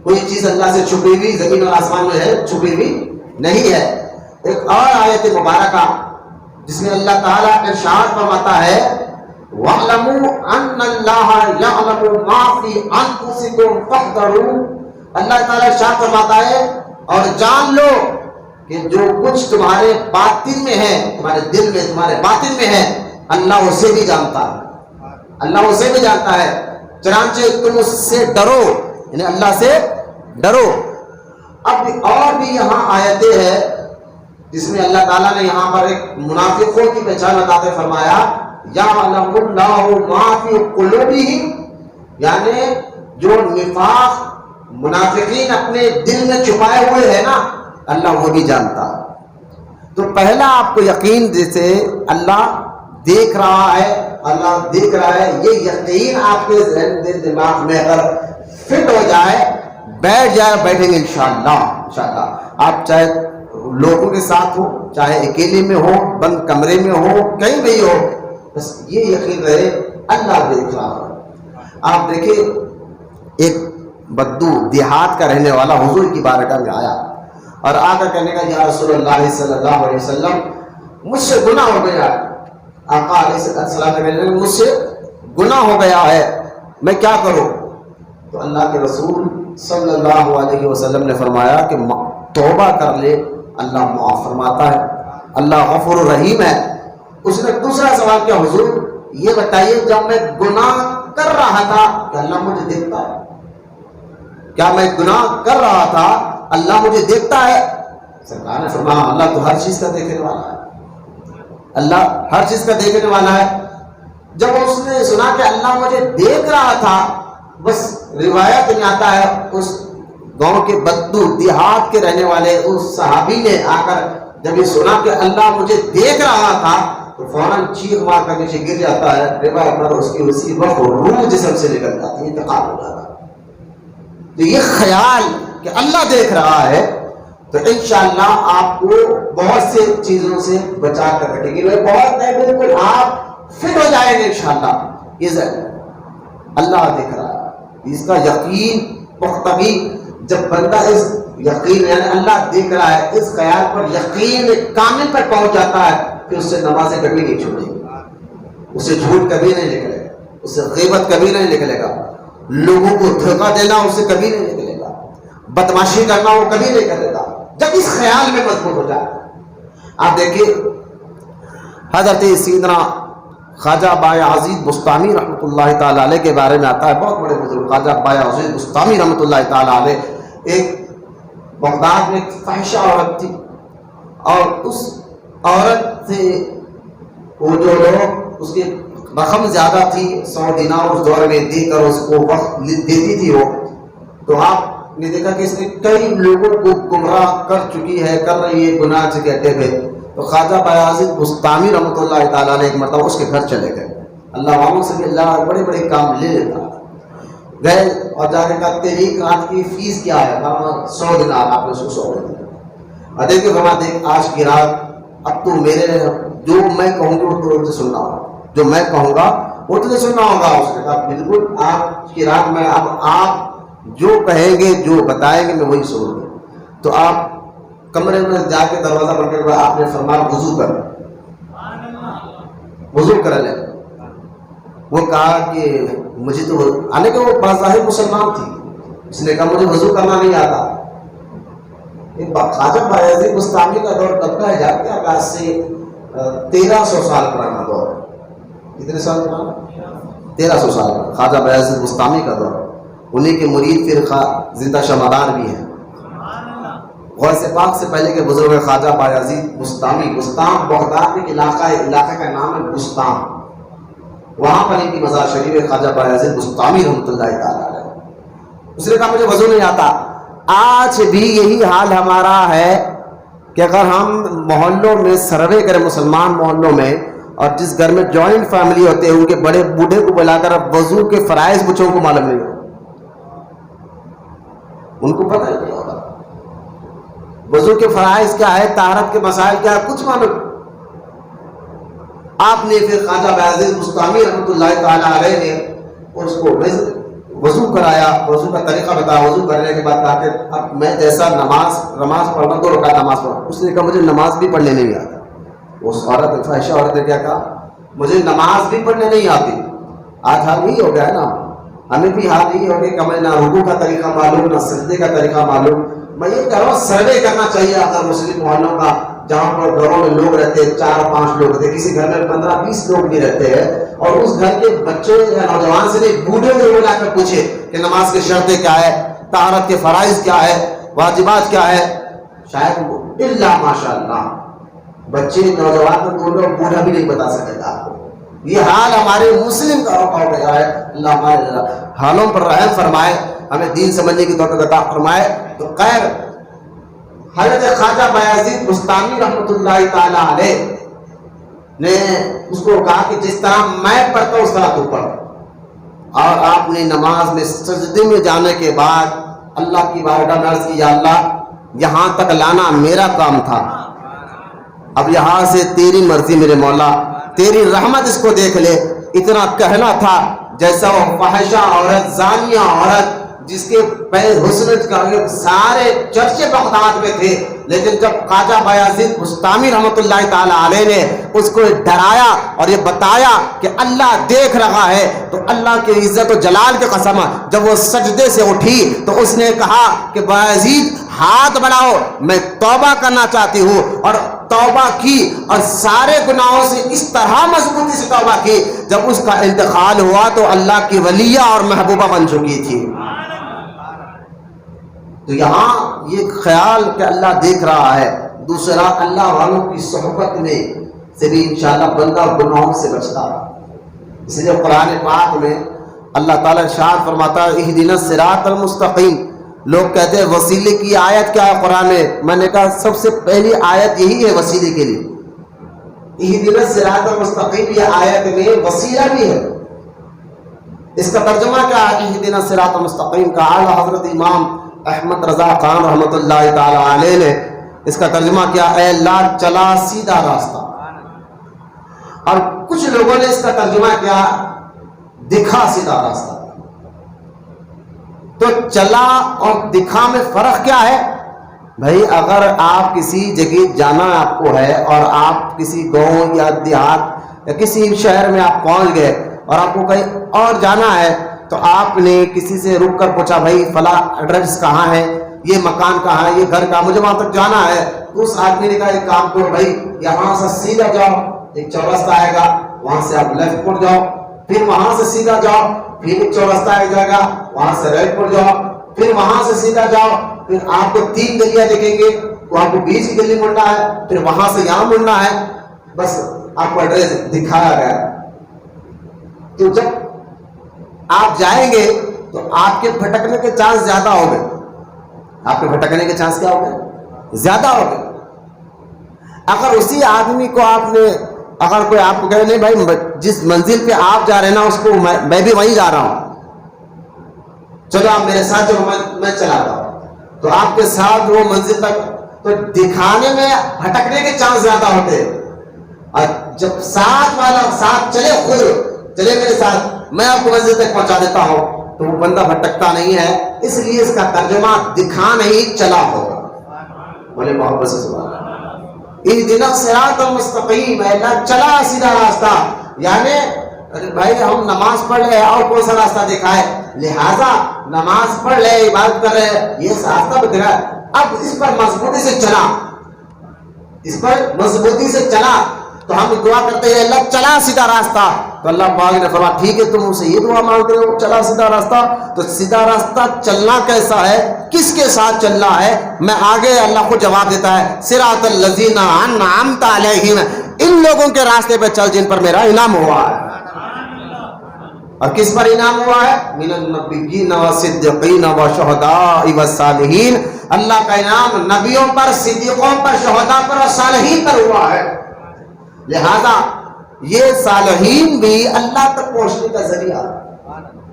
کوئی چیز اللہ سے چھپی ہوئی زمین اور آسمان میں ہے، چھپی ہوئی نہیں ہے. ایک اور آیت مبارکہ جس میں اللہ تعالیٰ ارشاد فرماتا ہے وَاعْلَمُوا أَنَّ اللَّهَ يَعْلَمُ مَا فِي أَنفُسِكُمْ فَاحْذَرُوا. اللہ تعالیٰ ارشاد فرماتا ہے اور جان لو کہ جو کچھ تمہارے باطن میں ہے، تمہارے دل میں، تمہارے باطن میں ہے، اللہ اسے بھی جانتا ہے، اللہ اسے بھی جانتا ہے. چنانچہ تم اس سے ڈرو، یعنی اللہ سے ڈرو. اب اور بھی یہاں آیتیں ہیں جس میں اللہ تعالیٰ نے یہاں پر ایک منافقوں کی پہچان بتاتے فرمایا یعلم اللہ ما فی قلوبہم، یعنی جو نفاق منافقین اپنے دل میں چھپائے ہوئے ہیں نا، اللہ وہ بھی جانتا. تو پہلا آپ کو یقین جیسے اللہ دیکھ رہا ہے، اللہ دیکھ رہا ہے، یہ یقین آپ کے ذہن دل دماغ میں اگر فٹ ہو جائے، بیٹھ جائے، بیٹھیں گے انشاءاللہ. آپ چاہے لوگوں کے ساتھ ہو، چاہے اکیلے میں ہو، بند کمرے میں ہو، کہیں بھی ہو، بس یہ یقین رہے اللہ دیکھ رہا ہے. آپ دیکھیں ایک بدو دیہات کا رہنے والا حضور کی بارگاہ میں آیا اور آ کر کہنے کا یا رسول اللہ صلی اللہ علیہ وسلم مجھ سے گناہ ہو گیا. آقا علیہ السلام نے کہنے مجھ سے گناہ ہو گیا ہے، میں کیا کروں؟ تو اللہ کے رسول صلی اللہ علیہ وسلم نے فرمایا کہ توبہ کر لے، اللہ معاف فرماتا ہے، اللہ غفور رحیم ہے. اس نے دوسرا سوال کیا حضور یہ بتائیے جب میں گناہ کر رہا تھا کہ اللہ مجھے دیکھتا ہے؟ کیا میں گناہ کر رہا تھا اللہ مجھے دیکھتا ہے؟ سرکار نے فرمایا اللہ تو ہر چیز کا دیکھنے والا ہے، اللہ ہر چیز کا دیکھنے والا ہے. جب اس نے سنا کہ اللہ مجھے دیکھ رہا تھا، بس روایت میں آتا ہے اس گاؤں کے بدو دیہات کے رہنے والے اس صحابی نے آ کر جب یہ سنا کہ اللہ مجھے دیکھ رہا تھا تو فوراً چیخ مار کر نیچے گر جاتا ہے، روایت پر اس کی اسی وقت روح جسم سے نکل جاتی ہے، انتقال ہو جاتا ہے۔ تو یہ خیال کہ اللہ دیکھ رہا ہے تو انشاءاللہ آپ کو بہت سے چیزوں سے بچا کر رکھے گی، بہت ہے بالکل آپ فٹ ہو جائیں گے انشاءاللہ۔ یہ اللہ دیکھ رہا ہے، اس کا یقین پختگی جب بندہ اس یقین یعنی اللہ دیکھ رہا ہے اس خیال پر یقین کامل پر پہنچ جاتا ہے کہ اس سے نمازیں کبھی نہیں چھوٹیں گی، اس سے جھوٹ کبھی نہیں نکلے گا، اس سے غیبت کبھی نہیں نکلے گا، لوگوں کو دھوکہ دینا اس سے کبھی نہیں نکلے گا، بدماشی کرنا وہ کبھی نہیں کرے گا، جب اس خیال میں مضبوط ہو جائے۔ آپ دیکھیے حضرت سیدنا خواجہ بایازید بستامی رحمۃ اللہ تعالی علیہ کے بارے میں آتا ہے، بہت بڑے بزرگ خواجہ بایازید بستامی رحمۃ اللہ تعالی علیہ، ایک بغداد میں ایک فاحشہ عورت تھی، اور اس عورت سے وہ جو لوگ اس کی رقم زیادہ تھی 100 دینار اس دور میں دے کر اس کو وقت دیتی تھی وہ، تو آپ نے دیکھا کہ اس نے کئی لوگوں کو گمراہ کر چکی ہے، کر رہی ہے گناہ سے کہتے ہوئے۔ تو خواجہ بایازید بستامی رحمۃ اللہ تعالیٰ نے ایک مرتبہ اس کے گھر چلے گئے، اللہ والوں سے بھی اللہ بڑے بڑے کام لے لیتا گئے، اور جا کے کہا تیری رات کی فیس کیا ہے؟ 100 دینار، آپ نے اس کو 100 دینار۔ اور دیکھیں فرما دیکھ آج کی رات اب تو میرے جو میں کہوں گا وہ تجھے سننا ہوگا، جو میں کہوں گا وہ تجھے سننا ہوگا۔ اس نے کہا بالکل، آج کی رات میں اب آپ جو کہیں گے جو بتائیں گے میں وہی سنوں گا۔ تو آپ کمرے میں جا کے دروازہ بند کر کے آپ نے فرمایا وضو کر، وضو کر لے۔ وہ کہا کہ مجھے تو حالانکہ وہ بظاہر مسلمان تھی، اس نے کہا مجھے وضو کرنا نہیں آتا۔ خواجہ بایازید بستامی کا دور تب کا ہے جاتے ہیں آج سے 1300 سال پرانا دور ہے۔ کتنے سال پرانا؟ 1300 سال کا خواجہ بایازید بستامی کا دور، انہیں کے مرید فرقہ زندہ شمعدار بھی ہیں۔ غوث پاک سے پہلے کے بزرگ خواجہ بایازید بستامی، بستام بغداد میں علاقے کا نام ہے بستام، وہاں پر ان کی مزار شریف ہے خواجہ بایازید بستامی رحمۃ اللہ تعالی علیہ۔ اس نے کہا مجھے وضو نہیں آتا۔ آج بھی یہی حال ہمارا ہے کہ اگر ہم محلوں میں سروے کریں، مسلمان محلوں میں، اور جس گھر میں جوائنٹ فیملی ہوتے ہیں ان کے بڑے بوڑھے کو بلا کر اب وضو کے فرائض بچوں کو معلوم نہیں ہوگا، ان کو پتہ نہیں ہوگا وضو کے فرائض کیا ہے، طہارت کے مسائل کیا ہے، کچھ معلوم۔ آپ نے پھر خواجہ بایازید بستامی رحمۃ اللہ تعالی علیہ نے اس کو وضو کرایا، وضو کا طریقہ بتایا۔ وضو کرنے کے بعد کہا کہ اب میں جیسا نماز پڑھنا 2 رکعت نماز پڑھا۔ اس نے کہا مجھے نماز بھی پڑھنے نہیں آتا۔ اس عورت فاحشہ عورت نے کیا کہا؟ مجھے نماز بھی پڑھنے نہیں آتی۔ آج حال یہی ہو گیا ہے نا، ہمیں بھی حال یہی ہو گیا کہ ہمیں نہ رکوع کا طریقہ معلوم، نہ سجدے کا طریقہ معلوم۔ میں یہ کہہ رہا ہوں سروے کرنا چاہیے اگر مسلم محلوں کا، جہاں پر گھروں میں لوگ رہتے ہیں 4-5 لوگ رہتے ہیں، کسی گھر میں 15-20 لوگ بھی رہتے ہیں، اور اس گھر کے بچے یا نوجوان سے نہیں بوڑھے سے وہ لا کر پوچھے کہ نماز کی شرطیں کیا ہے، طہارت کے فرائض کیا ہے، واجبات کیا ہے، شاید الا ماشاء اللہ بچے نوجوان کو بولو بوڑھا بھی نہیں بتا سکے گا آپ کو۔ یہ حال ہمارے مسلم کا ہو گیا ہے۔ اللہ ہمارے حالوں پر رحم فرمائے، ہمیں دین سمجھنے کی توفیق عطا فرمائے۔ تو خیر حضرت خواجہ بایازید بستامی رحمۃ اللہ تعالی علیہ نے اس کو کہا کہ جس طرح میں پڑھتا ہوں اس طرح تو پڑھ، اور آپ نے نماز میں سجدے میں جانے کے بعد اللہ کی بارگاہ میں عرض کی یا اللہ یہاں تک لانا میرا کام تھا، اب یہاں سے تیری مرضی میرے مولا، تیری رحمت اس کو دیکھ لے۔ اتنا کہنا تھا جیسا وہ فاحشہ عورت، زانیہ عورت جس کے حسن کا سارے چرچے بغداد میں تھے، لیکن جب خواجہ بایازید بستامی رحمۃ اللہ تعالی علیہ نے اس کو ڈرایا اور یہ بتایا کہ اللہ دیکھ رہا ہے، تو اللہ کی عزت و جلال کی قسم جب وہ سجدے سے اٹھی تو اس نے کہا کہ بایازید ہاتھ بڑھاؤ، میں توبہ کرنا چاہتی ہوں، اور توبہ کی اور سارے گناہوں سے اس طرح مضبوطی سے توبہ کی، جب اس کا انتقال ہوا تو اللہ کی ولیہ اور محبوبہ بن چکی تھی۔ تو یہاں یہ خیال کہ اللہ دیکھ رہا ہے، دوسرا اللہ والوں کی صحبت میں سے بھی انشاءاللہ بندہ گناہوں سے بچتا ہے۔ اس لیے قرآن پاک میں اللہ تعالیٰ ارشاد فرماتا ہے اہدنا الصراط المستقیم، لوگ کہتے ہیں وسیلے کی آیت کیا ہے قرآن میں نے کہا سب سے پہلی آیت یہی ہے وسیلے کے لیے. اہدنا الصراط المستقیم یہ آیت میں وسیلہ بھی ہے. اس کا ترجمہ کیا ہے اہدنا الصراط المستقیم کا؟ اعلیٰ حضرت امام احمد رضا خان رحمۃ اللہ تعالی علیہ نے اس کا ترجمہ کیا، اے اللہ چلا سیدھا راستہ. اور کچھ لوگوں نے اس کا ترجمہ کیا دکھا سیدھا راستہ. تو چلا اور دکھا میں فرق کیا ہے بھائی؟ اگر آپ کسی جگہ جانا آپ کو ہے اور آپ کسی گاؤں یا دیہات یا کسی شہر میں آپ پہنچ گئے اور آپ کو کہیں اور جانا ہے تو آپ نے کسی سے رک کر پوچھا بھائی فلاں ایڈریس کہاں ہے، یہ مکان کہاں ہے، یہ گھر کہاں، مجھے وہاں تک جانا ہے. تو اس آدمی نے کہا ایک کام کرو بھائی یہاں سے سیدھا جاؤ، ایک چوراستہ آئے گا وہاں سے آپ لیفٹ مڑ جاؤ، پھر وہاں سے سیدھا جاؤ، پھر ایک چوراستہ آ جائے گا وہاں سے رائٹ مڑ جاؤ، پھر وہاں سے سیدھا جاؤ، پھر آپ کو 3 گلیاں دیکھیں گے تو آپ کو بیچ کی گلی مڑنا ہے، پھر وہاں سے یہاں مڑنا ہے. بس آپ کو ایڈریس دکھایا گیا. تو جب آپ جائیں گے تو آپ کے بھٹکنے کے چانس زیادہ ہو گئے. آپ کے بھٹکنے کے چانس کیا ہو گئے؟ زیادہ ہو گئے. اگر اسی آدمی کو آپ نے اگر کوئی آپ کو کہے نہیں بھائی جس منزل پہ آپ جا رہے ہیں نا اس کو میں بھی وہیں جا رہا ہوں، چلو آپ میرے ساتھ چلو میں چلاتا ہوں، تو آپ کے ساتھ وہ منزل تک تو دکھانے میں بھٹکنے کے چانس زیادہ ہوتے ہیں. اور جب ساتھ والا ساتھ چلے خود چلے میرے ساتھ میں آپ کو منزل تک پہنچا دیتا ہوں تو وہ بندہ بھٹکتا نہیں ہے. اس لیے اس کا ترجمہ دکھا نہیں چلا ہوگا. بولے محبت سے سبحان اللہ. اہدنا الصراط المستقیم، اے اللہ چلا سیدھا راستہ. یعنی بھائی ہم نماز پڑھ رہے اور کون سا راستہ دکھائے، لہذا نماز پڑھ رہے عبادت کر رہے یہ راستہ بھی دکھائے. اب اس پر مضبوطی سے چلا، اس پر مضبوطی سے چلا تو ہم دعا کرتے ہیں اللہ چلا سیدھا راستہ. تو اللہ پاک نے فرمایا ٹھیک ہے تم ان سے یہ دعا مانگتے ہو چلا سیدھا راستہ. تو سیدھا راستہ چلنا کیسا ہے، کس کے ساتھ چلنا ہے، میں آگے اللہ کو جواب دیتا ہے صراط الذین انعمت علیہم، ان لوگوں کے راستے پہ چل جن پر میرا انعام ہوا ہے. اور کس پر انعام ہوا ہے؟ من النبیین والصدیقین والشہداء والصالحین. اللہ کا انعام نبیوں پر، صدیقوں پر، شہداء پر اور صالحین پر ہوا ہے. لہذا یہ صالحین بھی اللہ تک پہنچنے کا ذریعہ،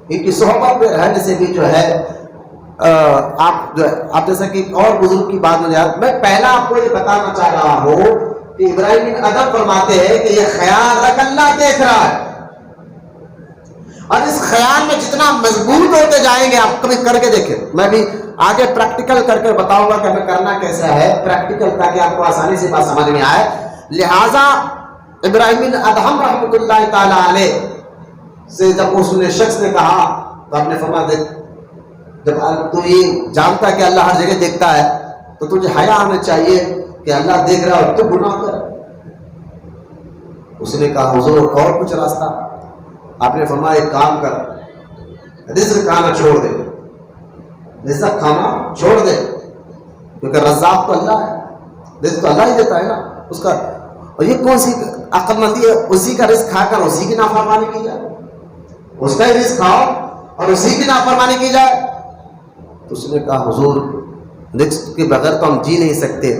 ان کی صحبت میں رہنے سے بھی جو ہے آپ جیسا کہ اور بزرگ کی بات میں پہلا آپ کو یہ بتانا چاہ رہا ہوں کہ ابراہیم بن ادم فرماتے ہیں کہ یہ خیال رکھ اللہ دیکھ رہا ہے. اور اس خیال میں جتنا مضبوط ہوتے جائیں گے آپ کبھی کر کے دیکھیں، میں بھی آگے پریکٹیکل کر کے بتاؤں گا کہ ہمیں کرنا کیسا ہے پریکٹیکل، تاکہ آپ کو آسانی سے بات سمجھ میں آئے. لہذا ابراہیم بن ادہم رحمۃ اللہ تعالی علیہ سے جب اس نے شخص نے کہا تو آپ نے فرمایا دیکھ جب تو یہ جانتا ہے کہ اللہ ہر جگہ دیکھتا ہے تو تجھے حیا آنا چاہیے کہ اللہ دیکھ رہا ہے تو گناہ کر. اس نے کہا حضور اور کچھ راستہ؟ آپ نے فرمایا ایک کام کر، رزق کھانا چھوڑ دے، رزق کھانا چھوڑ دے، کیونکہ رزاق تو اللہ ہے، رزق تو اللہ ہی دیتا ہے نا اس کا. اور یہ کون سی عقل مندی ہے اسی کا رزق کھا کر اسی کی نافرمانی کی جائے، اس کا ہی رزق کھاؤ اور اسی کی نافرمانی کی جائے. تو اس نے کہا حضور رزق کے بغیر تو ہم جی نہیں سکتے،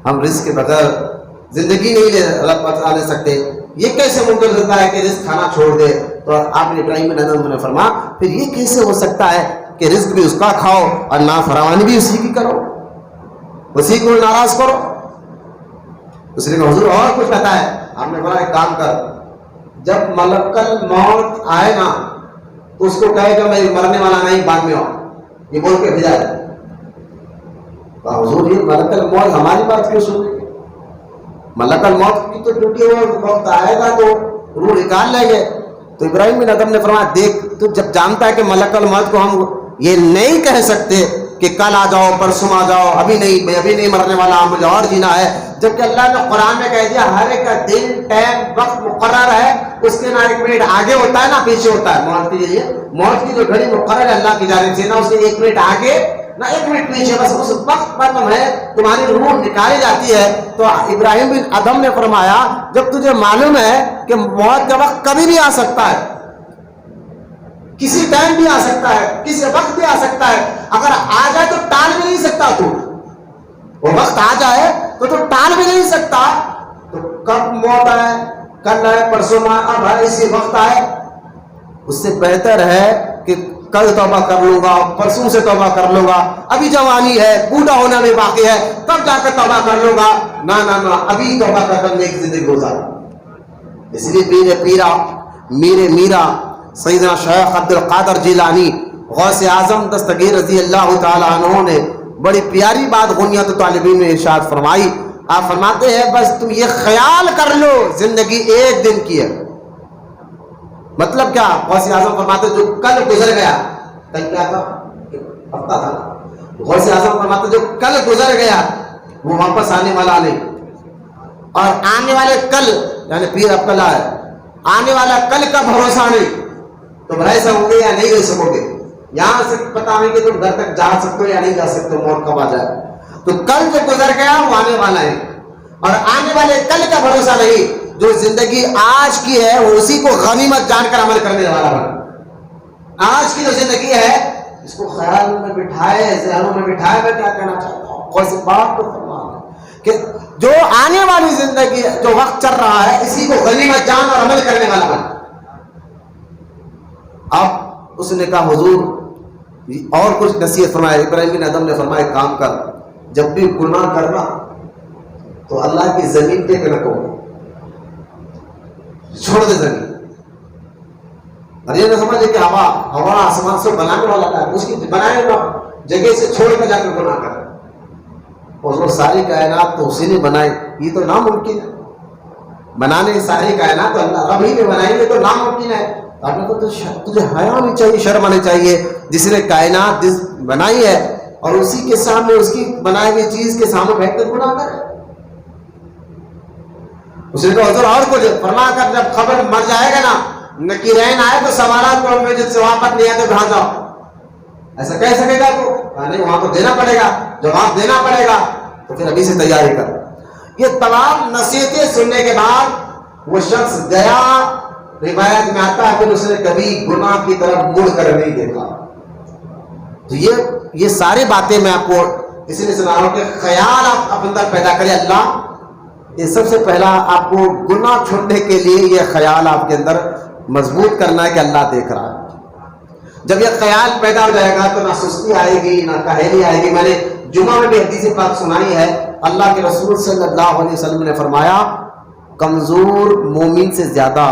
ہم رزق کے بغیر زندگی نہیں لے سکتے، یہ کیسے ممکن ہوتا ہے کہ رزق کھانا چھوڑ دے؟ تو آپ نے ابراہیم بن ادم نے فرمایا پھر یہ کیسے ہو سکتا ہے کہ رزق بھی اس کا کھاؤ اور نافرمانی بھی اسی کی کرو، اسی کو ناراض کرو. اس نے کہا حضور اور کچھ پتا ہے؟ آپ نے بولا ایک کام کر، جب ملک الموت آئے نا تو اس کو کہے کہ میں مرنے والا نہیں بعد میں آؤں، یہ بول کے بھیجا ہے. حضور یہ ملک الموت ہماری بات کیوں سن رہے؟ ملک الموت کی تو ڈیوٹی ہے، وقت آئے گا تو روح نکال لیں گے. تو ابراہیم بن ادم نے فرمایا دیکھ تو جب جانتا ہے کہ ملک الموت کو ہم یہ نہیں کہہ سکتے کہ کل آ جاؤ پرسوں آ جاؤ، ابھی نہیں مرنے والا، مجھے اور جینا ہے، جبکہ اللہ نے قرآن میں کہہ دیا ہر ایک کا دن ٹائم وقت مقرر ہے، اس کے نہ 1 منٹ آگے ہوتا ہے نہ پیچھے ہوتا ہے. موت کے لیے موت کی جو گھڑی مقرر ہے اللہ کی جانب سے، نہ اس کے 1 منٹ آگے نہ 1 منٹ پیچھے، بس اس وقت پر ہے تمہاری روح نکالی جاتی ہے. تو ابراہیم بن ادم نے فرمایا جب تجھے معلوم ہے کہ موت کا وقت کبھی بھی آ سکتا ہے، کسی ٹائم بھی آ سکتا ہے، کسی وقت بھی آ سکتا ہے، اگر آ جائے تو ٹال بھی نہیں سکتا تو، وہ وقت آ جائے تو ٹال بھی نہیں سکتا. تو کب موت آئے، کل آئے، پرسوں آئے، اب آئے، اسی وقت آئے، اس سے بہتر ہے کہ کل توبہ کر لوں گا، پرسوں سے توبہ کر لوں گا، ابھی جوانی ہے، بوڑھا ہونا میں باقی ہے، تب جا کر توبہ کر لوں گا. نہ ابھی توبہ کر نیک زندگی گزار. اس لیے میرے میرا سیدنا شیخ عبد القادر جیلانی غوث اعظم دستگیر رضی اللہ تعالی عنہ نے بڑی پیاری بات غنیت طالبین میں ارشاد فرمائی. آپ فرماتے ہیں بس تم یہ خیال کر لو زندگی ایک دن کی ہے. مطلب کیا؟ غوث اعظم فرماتے جو کل گزر گیا، کل کیا تھا؟ ہفتہ تھا. غوث اعظم فرماتے جو کل گزر گیا وہ واپس آنے والا نہیں، اور آنے والے کل یعنی پھر اب کل آئے، آنے والا کل کا بھروسہ نہیں. تم رہ سکو گے یا نہیں رہ سکو گے، یہاں سے پتا نہیں کہ تم گھر تک جا سکتے ہو یا نہیں جا سکتے، موت کب آ جائے. تو کل جو گزر گیا وہ آنے والا ہے، اور آنے والے کل کا بھروسہ نہیں. جو زندگی آج کی ہے وہ اسی کو غنیمت جان کر عمل کرنے والا ہے. آج کی جو زندگی ہے اس کو خیال میں بٹھائے، ذہنوں میں بٹھائے. میں کیا کہنا چاہتا ہوں، کوئی بات تو فرمانا کہ جو آنے والی زندگی جو وقت چل رہا ہے اسی کو غنیمت جان اور عمل کرنے والا بنا. اب اس نے کہا حضور اور کچھ نصیحت فرمائے. ابراہیم بن ادم نے فرمایا کام کر، جب بھی گناہ کرنا تو اللہ کی زمین پہ نہ کو چھوڑ دے زمین. اور یہ نہ سمجھے کہ ہوا آسمان سے بنانے والا ہے، اس کی بنائے گا جگہ سے چھوڑ کر جا کر گناہ کر. اور وہ ساری کائنات تو اسی نے بنائی، یہ تو ناممکن ہے. بنانے ساری کائنات تو اللہ رب ہی نے بنائی، یہ تو ناممکن ہے. آپ نے تو تجھے حیا ہونی چاہیے، شرم آنی چاہیے. جس نے کائنات بنائی ہے اور اسی کے سامنے اس کی بنائی ہوئی چیز کے سامنے بیٹھ کر گناہ کرے. اس نے کہا حضور اور کچھ فرما کر جب خبر مر جائے گا نا، نکیرین آئے تو سوالات کو میں جس سے واپس نہیں آئے تو کہاں جاؤ، ایسا کہہ سکے گا تو نہیں، وہاں تو دینا پڑے گا، جواب دینا پڑے گا. تو پھر ابھی سے تیاری کر. یہ تمام نصیحتیں سننے کے بعد وہ شخص گیا. روایت میں آتا ہے پھر اس نے کبھی گناہ کی طرف مڑ کر نہیں دیکھا. تو یہ ساری باتیں میں آپ کو اسی لیے سنا رہا ہوں کہ خیال آپ اپنے اندر پیدا کریں. اللہ یہ سب سے پہلا آپ کو گناہ چھوڑنے کے لیے یہ خیال آپ کے اندر مضبوط کرنا ہے کہ اللہ دیکھ رہا ہے. جب یہ خیال پیدا ہو جائے گا تو نہ سستی آئے گی نہ کاہلی آئے گی. میں نے جمعہ میں بھی حدیث پاک سنائی ہے. اللہ کے رسول صلی اللہ علیہ وسلم نے فرمایا کمزور مومن سے زیادہ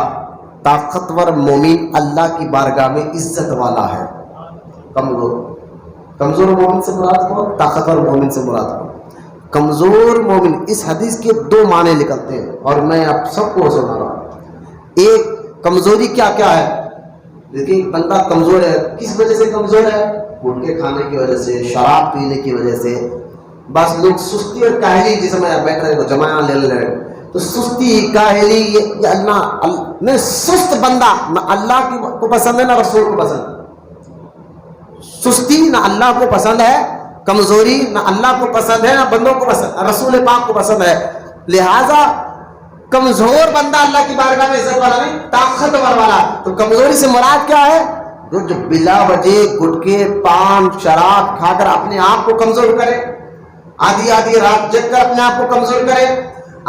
طاقتور مومن اللہ کی بارگاہ میں عزت والا ہے. کمزور مومن سے مراد کون؟ طاقتور مومن سے مراد کون؟ کمزور مومن. اس حدیث کے دو معنی نکلتے ہیں اور میں آپ سب کو سنا رہا ہوں. ایک کمزوری کیا ہے؟ دیکھیں بندہ کمزور ہے، کس وجہ سے کمزور ہے؟ گٹکے کھانے کی وجہ سے، شراب پینے کی وجہ سے. بس لوگ سستی اور کاہلی جس میں بیٹھ رہے جماعت لے رہے تو سستی کاہلی یہ اللہ نے سست بندہ نہ اللہ کو پسند ہے نہ رسول کو پسند. سستی نہ اللہ کو پسند ہے، کمزوری نہ اللہ کو پسند ہے نہ بندوں کو پسند، رسول پاک کو پسند ہے. لہذا کمزور بندہ اللہ کی بارگاہ میں عزت والا نہیں، طاقتور والا. تو کمزوری سے مراد کیا ہے؟ جو بلا وجہ گٹکے پان شراب کھا کر اپنے آپ کو کمزور کرے، آدھی رات جگ کر اپنے آپ کو کمزور کرے،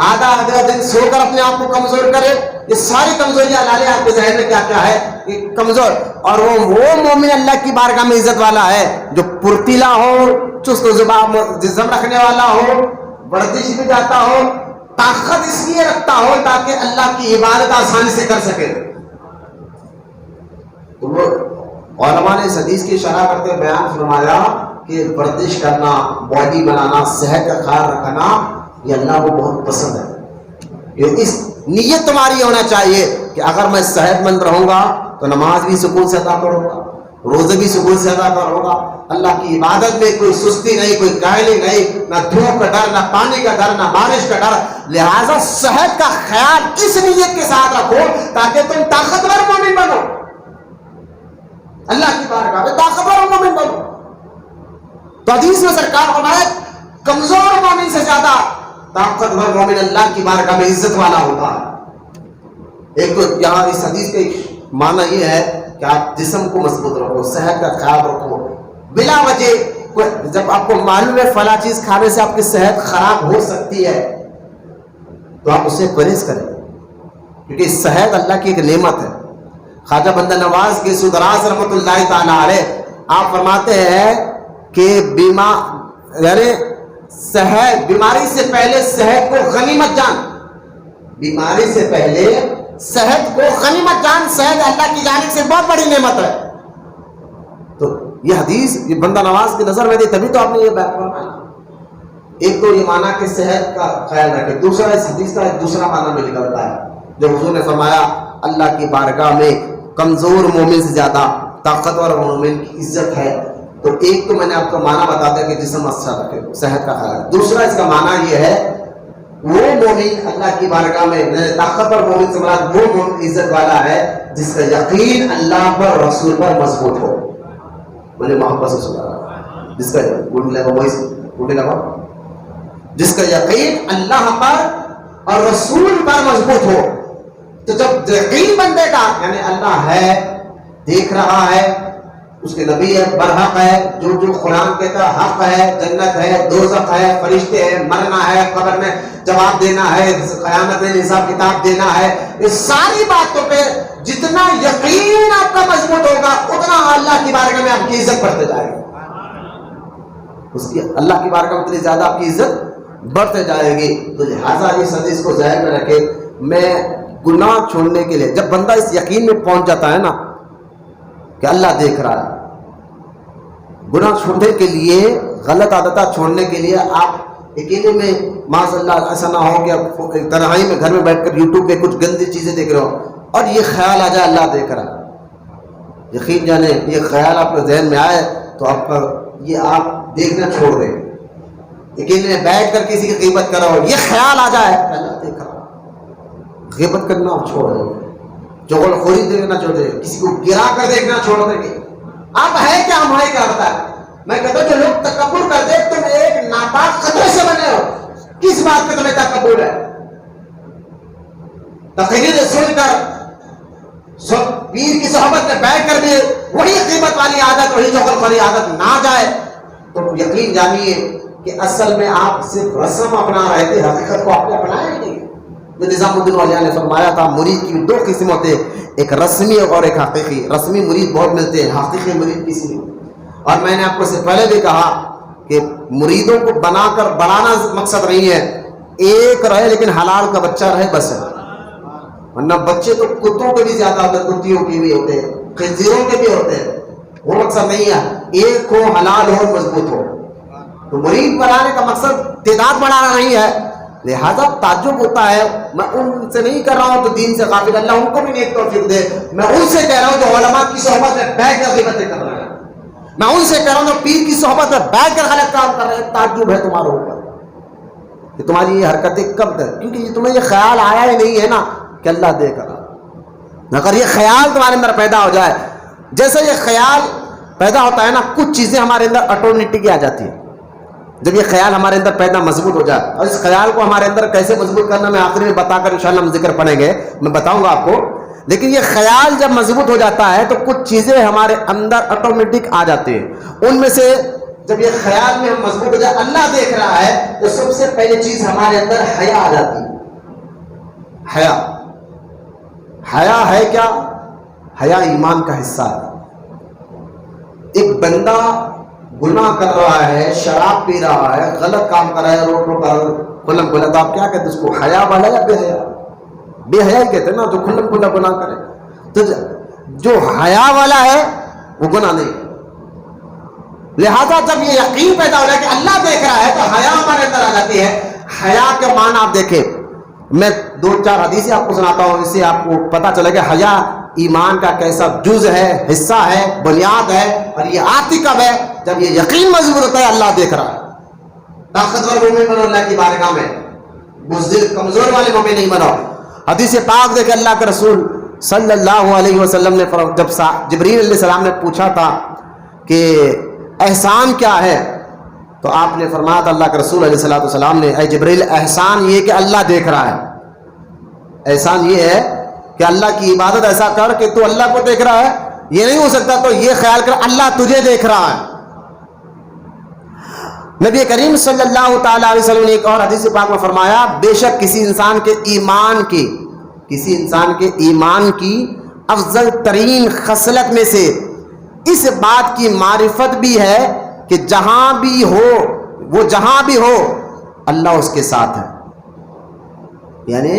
آدھا دن سو کر اپنے آپ کو کمزور کرے. یہ ساری کمزوریاں لالے آپ کے ذہن میں کیا ہے کہ کمزور. اور وہ مومن اللہ کی بارگاہ میں عزت والا ہے جو پرتیلا ہو، چست جسم رکھنے والا ہو، ورزش بھی جاتا ہو، طاقت اس لیے رکھتا ہو تاکہ اللہ کی عبادت آسانی سے کر سکے. تو وہ علماء نے اس حدیث کی شرح کرتے ہوئے بیان فرمایا کہ ورزش کرنا، باڈی بنانا، صحت کا خیال رکھنا یہ اللہ کو بہت پسند ہے. یہ اس نیت تمہاری ہونا چاہیے کہ اگر میں صحت مند رہوں گا تو نماز بھی سکون سے ادا کروں گا، روزے بھی سکون سے ادا کروں گا، اللہ کی عبادت میں کوئی سستی نہیں، کوئی کاہلی نہیں، نہ دھوپ کا ڈر، نہ پانی کا ڈر، نہ بارش کا ڈر. لہذا صحت کا خیال اس نیت کے ساتھ رکھو تاکہ تم طاقتور مومن بنو، اللہ کی بارگاہ میں طاقتور مومن بنو. تو حدیث میں سرکار فرمایا کمزور مومن سے زیادہ طاقتور مومن اللہ کی بارگاہ میں عزت والا ہوتا ہے. ایک تو یہاں اس حدیث کا معنی یہ ہے کہ آپ جسم کو مضبوط رکھو، صحت کا خیال رکھو، بلا وجہ جب آپ کو معلوم ہے فلاں چیز کھانے سے آپ کی صحت خراب ہو سکتی ہے تو آپ اسے پرہیز کریں، کیونکہ صحت اللہ کی ایک نعمت ہے۔ خواجہ بندہ نواز کے سدراز رحمۃ اللہ تعالی علیہ آپ فرماتے ہیں کہ یعنی صحت، بیماری سے پہلے صحت کو غنیمت جان، بیماری سے پہلے صحت کو غنیمت جان، صحت اللہ کی جانب سے بہت بڑی نعمت ہے۔ تو یہ حدیث یہ بندہ نواز کی نظر میں دی، تبھی تو آپ نے یہ بات فرمایا۔ ایک تو یہ مانا کہ صحت کا خیال رکھے، دوسرا اس حدیث کا ایک دوسرا مانا بھی نکلتا ہے جو حضور نے فرمایا اللہ کی بارگاہ میں کمزور مومن سے زیادہ طاقتور مومن کی عزت ہے۔ تو ایک تو میں نے آپ کو مانا بتا دیا کہ جسم اچھا رکھے، صحت کا خیال، دوسرا اس کا مانا یہ ہے وہ مومن اللہ کی بارگاہ میں طاقتور مومن سے مراد وہ مومن عزت والا ہے جس کا یقین اللہ پر رسول پر مضبوط ہو، مجھے محبت سے سنا رہا، جس کا جس کا یقین اللہ پر اور رسول پر مضبوط ہو۔ تو جب یقین بندے کا یعنی اللہ ہے، دیکھ رہا ہے، اس کے نبی ہے، برحق ہے، جو جو قرآن کہتا حق ہے، جنت ہے، دوزخ ہے، فرشتے ہیں، مرنا ہے، قبر میں جواب دینا ہے، قیامت میں حساب کتاب دینا ہے، اس ساری باتوں پہ جتنا یقین آپ کا مضبوط ہوگا اتنا اللہ کی بارگاہ میں آپ کی عزت بڑھتے جائے گی، اس کی اللہ کی بارگاہ میں اتنی زیادہ آپ کی عزت بڑھتے جائے گی۔ تو لہٰذا اس حدیث کو ذہن میں رکھے، میں گناہ چھوڑنے کے لیے جب بندہ اس یقین میں پہنچ جاتا ہے نا کہ اللہ دیکھ رہا ہے، گناہ چھوڑنے کے لیے، غلط عادتیں چھوڑنے کے لیے آپ اکیلے میں معاذ اللہ ایسا نہ ہو کہ آپ تنہائی میں گھر میں بیٹھ کر یوٹیوب پہ کچھ گندی چیزیں دیکھ رہے ہو اور یہ خیال آ جائے اللہ دیکھ رہا ہے، یقین جانے یہ خیال آپ کے ذہن میں آئے تو آپ کا یہ آپ دیکھنا چھوڑ دیں، اکیلے میں بیٹھ کر کسی کی غیبت کر رہا ہو، یہ خیال آ جائے اللہ دیکھ رہا ہے، غیبت کرنا آپ چھوڑ دیں، چغل خوری دیکھنا چھوڑ دیں، کسی کو گرا کر دیکھنا چھوڑ دیں گے۔ آپ ہے کیا ہم ہے کیا ہوتا ہے؟ میں کہتا ہوں جو لوگ تکبر کرتے تم ایک ناپاک خطرے سے بنے ہو، کس بات پہ تمہیں تکبر ہے؟ تقریر سن کر پیر کی صحبت میں بیٹھ کر بھی وہی غیبت والی عادت، وہی چغل خوری عادت نہ جائے تو یقین جانیے کہ اصل میں آپ صرف رسم اپنا رہے تھے، حقیقت کو آپ نے اپنایا ہی نہیں۔ جو نظام الدین اولیاء نے فرمایا تھا مرید کی دو قسم ہوتے ہیں، ایک رسمی اور ایک حقیقی۔ رسمی مرید بہت ملتے ہیں، حقیقی مرید کسی نہیں۔ اور میں نے آپ کو اس سے پہلے بھی کہا کہ مریدوں کو بنا کر بڑھانا مقصد نہیں ہے، ایک رہے لیکن حلال کا بچہ رہے بس ہے، ورنہ بچے تو کتوں کے بھی زیادہ ہوتے ہیں، کتیوں کے بھی ہوتے ہیں، خنزیروں کے بھی ہوتے ہیں، وہ مقصد نہیں ہے، ایک ہو، حلال ہو، مضبوط ہو۔ تو مرید بنانے کا مقصد تعداد بڑھانا نہیں ہے، لہذا تعجب ہوتا ہے، میں ان سے نہیں کر رہا ہوں تو دین سے غافل، اللہ ان کو بھی نیک توفیق دے، میں ان سے کہہ رہا ہوں جو علماء کی صحبت میں بیٹھ کر غیبتیں کر رہے ہیں، میں ان سے کہہ رہا ہوں جو پیر کی صحبت میں بیٹھ کر غلط کام کر رہے ہیں۔ تعجب ہے تمہارے اوپر کہ تمہاری یہ حرکتیں کب تک، کیونکہ تمہیں یہ خیال آیا ہی نہیں ہے نا کہ اللہ دیکھ رہا۔ اگر یہ خیال تمہارے اندر پیدا ہو جائے، جیسے یہ خیال پیدا ہوتا ہے نا، کچھ چیزیں ہمارے اندر آٹومیٹک آ جاتی ہیں۔ جب یہ خیال ہمارے اندر پیدا مضبوط ہو جائے، اور اس خیال کو ہمارے اندر کیسے مضبوط کرنا میں آخری میں بتا کر انشاءاللہ ہم ذکر پڑھیں گے، میں بتاؤں گا آپ کو، لیکن یہ خیال جب مضبوط ہو جاتا ہے تو کچھ چیزیں ہمارے اندر آٹومیٹک آ جاتی ہیں۔ ان میں سے جب یہ خیال میں ہم مضبوط ہو جائے اللہ دیکھ رہا ہے تو سب سے پہلی چیز ہمارے اندر حیا آ جاتی ہے۔ حیا، حیا ہے کیا؟ حیا ایمان کا حصہ ہے۔ ایک بندہ گناہ کر رہا ہے، شراب پی رہا ہے، غلط کام کر رہا ہے، روڈ پر کھلم کھلا، تو آپ کیا کہتے ہیں اس کو؟ حیا والا یا بے حیا؟ بے حیا ہی کہتے ہیں نا، جو کھلم کھلا گناہ کرے۔ تو جو حیا والا ہے وہ گناہ نہیں۔ لہذا جب یہ یقین پیدا ہو جائے کہ اللہ دیکھ رہا ہے تو حیا ہمارے اندر آ جاتی ہے۔ حیا کے معنی آپ دیکھیں، میں 2-4 حدیثیں آپ کو سناتا ہوں، اس سے آپ کو پتہ چلے گا حیا ایمان کا کیسا جز ہے، حصہ ہے، بنیاد ہے، اور یہ آتی کب ہے؟ جب یہ یقین مضبوط ہوتا ہے اللہ دیکھ رہا ہے۔ طاقتور مومن بنو اللہ کی بارگاہ میں، بزدل کمزور والے مومن نہیں بنو۔ حدیث پاک دیکھے اللہ کے رسول صلی اللہ علیہ وسلم نے جب جبریل علیہ السلام نے پوچھا تھا کہ احسان کیا ہے، تو آپ نے فرمایا تھا اللہ کے رسول علیہ السلام نے، اے جبریل احسان یہ کہ اللہ دیکھ رہا ہے۔ احسان یہ ہے کہ اللہ کی عبادت ایسا کر کہ تو اللہ کو دیکھ رہا ہے، یہ نہیں ہو سکتا تو یہ خیال کر اللہ تجھے دیکھ رہا ہے، نبی کریم صلی اللہ تعالیٰ علیہ وسلم نے ایک اور حدیث پاک میں فرمایا، بے شک کسی انسان کے ایمان کی افضل ترین خصلت میں سے اس بات کی معرفت بھی ہے کہ جہاں بھی ہو اللہ اس کے ساتھ ہے. یعنی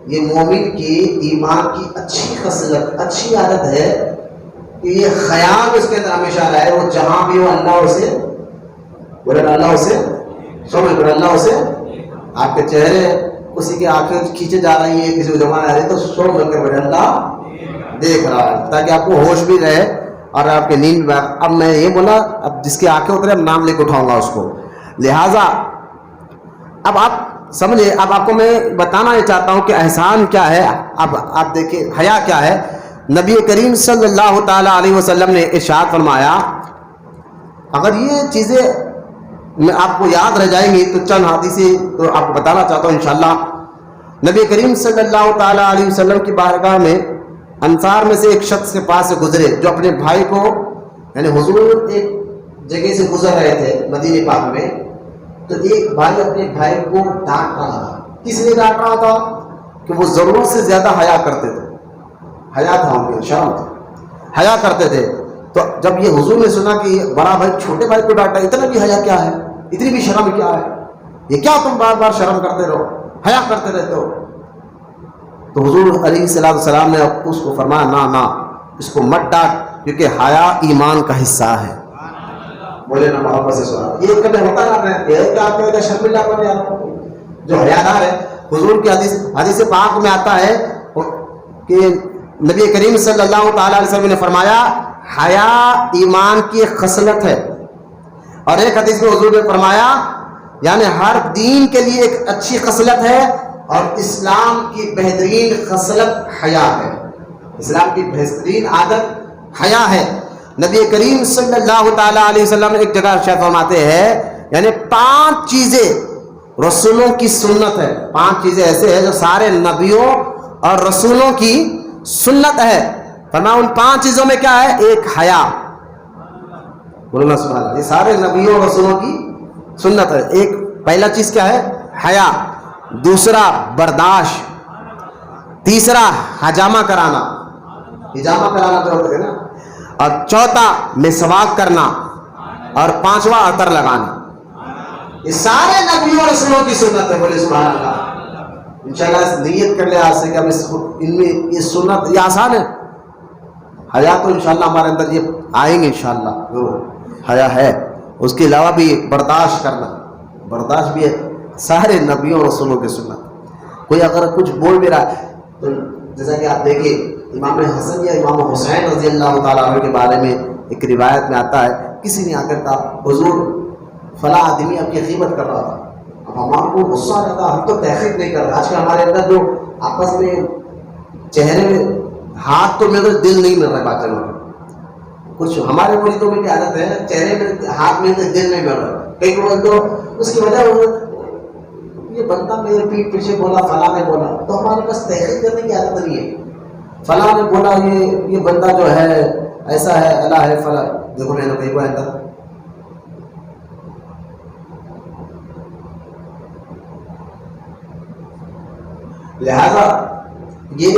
یہ مومن کی ایمان کی اچھی خصلت، اچھی عادت ہے کہ یہ خیال اس کے اندر ہمیشہ رہے، وہ جہاں بھی ہو اللہ اسے بولے، اللہ اسے سمجھ کر، اللہ اسے. آپ کے چہرے کسی کی آنکھیں کھینچے جا رہی ہے، کسی کو جمع آ رہی ہے تو سو مل کر بولے اللہ دیکھ رہا ہے، تاکہ آپ کو ہوش بھی رہے اور آپ کے نیند میں. اب میں یہ بولا، اب جس کی آنکھیں اترے اب نام لے کے اٹھاؤں گا اس کو. لہٰذا اب آپ سمجھے، اب آپ کو میں بتانا یہ چاہتا ہوں کہ احسان کیا ہے. اب آپ دیکھیں حیا کیا ہے. نبی کریم صلی اللہ تعالیٰ علیہ وسلم نے ارشاد فرمایا، اگر یہ چیزیں میں آپ کو یاد رہ جائیں گی تو چند حدیثیں تو آپ کو بتانا چاہتا ہوں انشاءاللہ. نبی کریم صلی اللہ تعالیٰ علیہ وسلم کی بارگاہ میں انصار میں سے ایک شخص کے پاس سے گزرے جو اپنے بھائی کو، یعنی حضور ایک جگہ سے گزر رہے تھے مدینہ پاک میں، تو ایک بھائی اپنے بھائی کو ڈانٹ رہا تھا. کس لیے ڈانٹ رہا تھا؟ کہ وہ ضرورت سے زیادہ حیا کرتے تھے. حیا تھا ان کے شرم، حیا کرتے تھے. تو جب یہ حضور نے سنا کہ بڑا بھائی چھوٹے بھائی کو ڈانٹا، اتنا بھی حیا کیا ہے، اتنی بھی شرم کیا ہے، یہ کیا تم بار بار شرم کرتے رہو، حیا کرتے رہتے ہو. تو حضور علیہ السلام نے اس کو فرمایا، نہ اس کو مت ڈانٹ، کیونکہ حیا ایمان کا حصہ ہے. بولے نا محبت سے سنا. یہ کبھی ہوتا نہ ہے کہ آپ کو شرمندہ بن جاتا جو حیادار ہے. حضور کی حدیث پاک میں آتا ہے کہ نبی کریم صلی اللہ تعالیٰ علیہ وسلم نے فرمایا، حیا ایمان کی خصلت ہے. اور ایک حدیث میں حضور نے فرمایا، یعنی ہر دین کے لیے ایک اچھی خصلت ہے اور اسلام کی بہترین خصلت حیا ہے. اسلام کی بہترین عادت حیا ہے. نبی کریم صلی اللہ تعالیٰ علیہ وسلم ایک جگہ ارشاد فرماتے ہیں، یعنی 5 چیزیں رسولوں کی سنت ہے. 5 چیزیں ایسے ہیں جو سارے نبیوں اور رسولوں کی سنت ہے. فرمایا ان 5 چیزوں میں کیا ہے؟ ایک حیا. بولنا سبحان اللہ. یہ سارے نبیوں اور رسولوں کی سنت ہے. ایک پہلا چیز کیا ہے؟ حیا. دوسرا برداشت. تیسرا حجامہ کرانا، حجامہ کرانا جو ہوتا ہے نا. اور چوتھا مسواک کرنا. اور 5واں عطر لگانا. یہ سارے نبیوں اور رسولوں کی سنت ہے. بولے سبحان اللہ. انشاءاللہ نیت کر لے آج سے کہ اب ان میں یہ سنت یہ آسان ہے. حیا تو انشاءاللہ ہمارے اندر یہ آئیں گے انشاءاللہ ضرور. حیا ہے. اس کے علاوہ بھی برداشت کرنا، برداشت بھی ہے سارے نبیوں اور رسولوں کی سنت. کوئی اگر کچھ بول بھی رہا ہے تو جیسا کہ آپ دیکھیں امام حسن یا امام حسین رضی اللہ تعالیٰ عنہ کے بارے میں ایک روایت میں آتا ہے، کسی نے آ کر کہا حضور فلاں آدمی آپ کی غیبت کر رہا تھا. اب ہمارے کو غصہ آ جاتا، ہم تو تحقیق نہیں کر رہے. آج کل ہمارے اندر جو آپس میں چہرے میں ہاتھ تو میرے دل نہیں مل رہا بات کرنے میں. کچھ ہمارے مریدوں میں کیا عادت ہے، چہرے میں ہاتھ میں دل نہیں مل رہا. کئی لوگ تو اس کی وجہ یہ بندہ میرے پیٹ پیچھے بولا، فلاں نے بولا، تو ہمارے پاس تحقیق کرنے کی عادت نہیں ہے. فلاں نے بولا یہ بندہ جو ہے ایسا ہے، اللہ ہے فلاں. دیکھو میں نے کہیں کو اندر لہذا یہ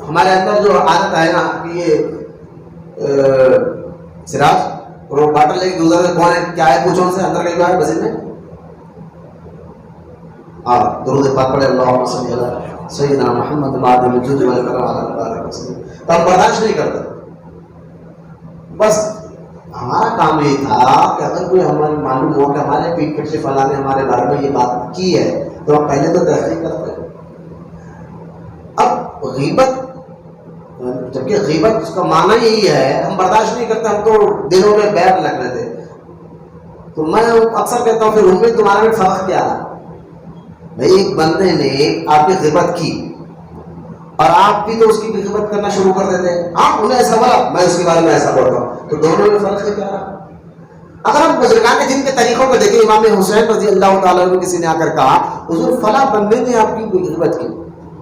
ہمارے اندر جو عادت ہے نا کہ یہ سراج اور باٹل لے کے گزر کون ہے کیا ہے پوچھو ان سے اندر کہیں ہے مسجد میں. درود پاک پڑھے اللہم صلی اللہ سیدنا محمد بعد الجود والکرم علی وسلم. تو ہم برداشت نہیں کرتے. بس ہمارا کام یہ تھا کہ اگر کوئی ہمیں معلوم ہو کہ ہمارے پیٹ پیٹ سے فلاں نے ہمارے بارے میں یہ بات کی ہے تو ہم پہلے تو تحقیق کرتے ہیں. اب غیبت، جبکہ غیبت اس کا معنی یہی ہے، ہم برداشت نہیں کرتے، ہم تو دلوں میں بیر لگ رہے تھے. تو میں اکثر کہتا ہوں پھر ان میں تمہارے میں فرق کیا ہے؟ بھائی ایک بندے نے آپ کی غیبت کی اور آپ بھی تو اس کی غیبت کرنا شروع کر دیتے ہیں. آپ انہیں ایسا بولا، میں اس کے بارے میں ایسا بولتا ہوں، تو دونوں میں فرق ہے کیا؟ اگر ہم بزرگان جن کے طریقوں کو دیکھیں، امام حسین رضی اللہ تعالیٰ عنہ کسی نے آ کر کہا حضور فلاں بندے نے آپ کی غیبت کی،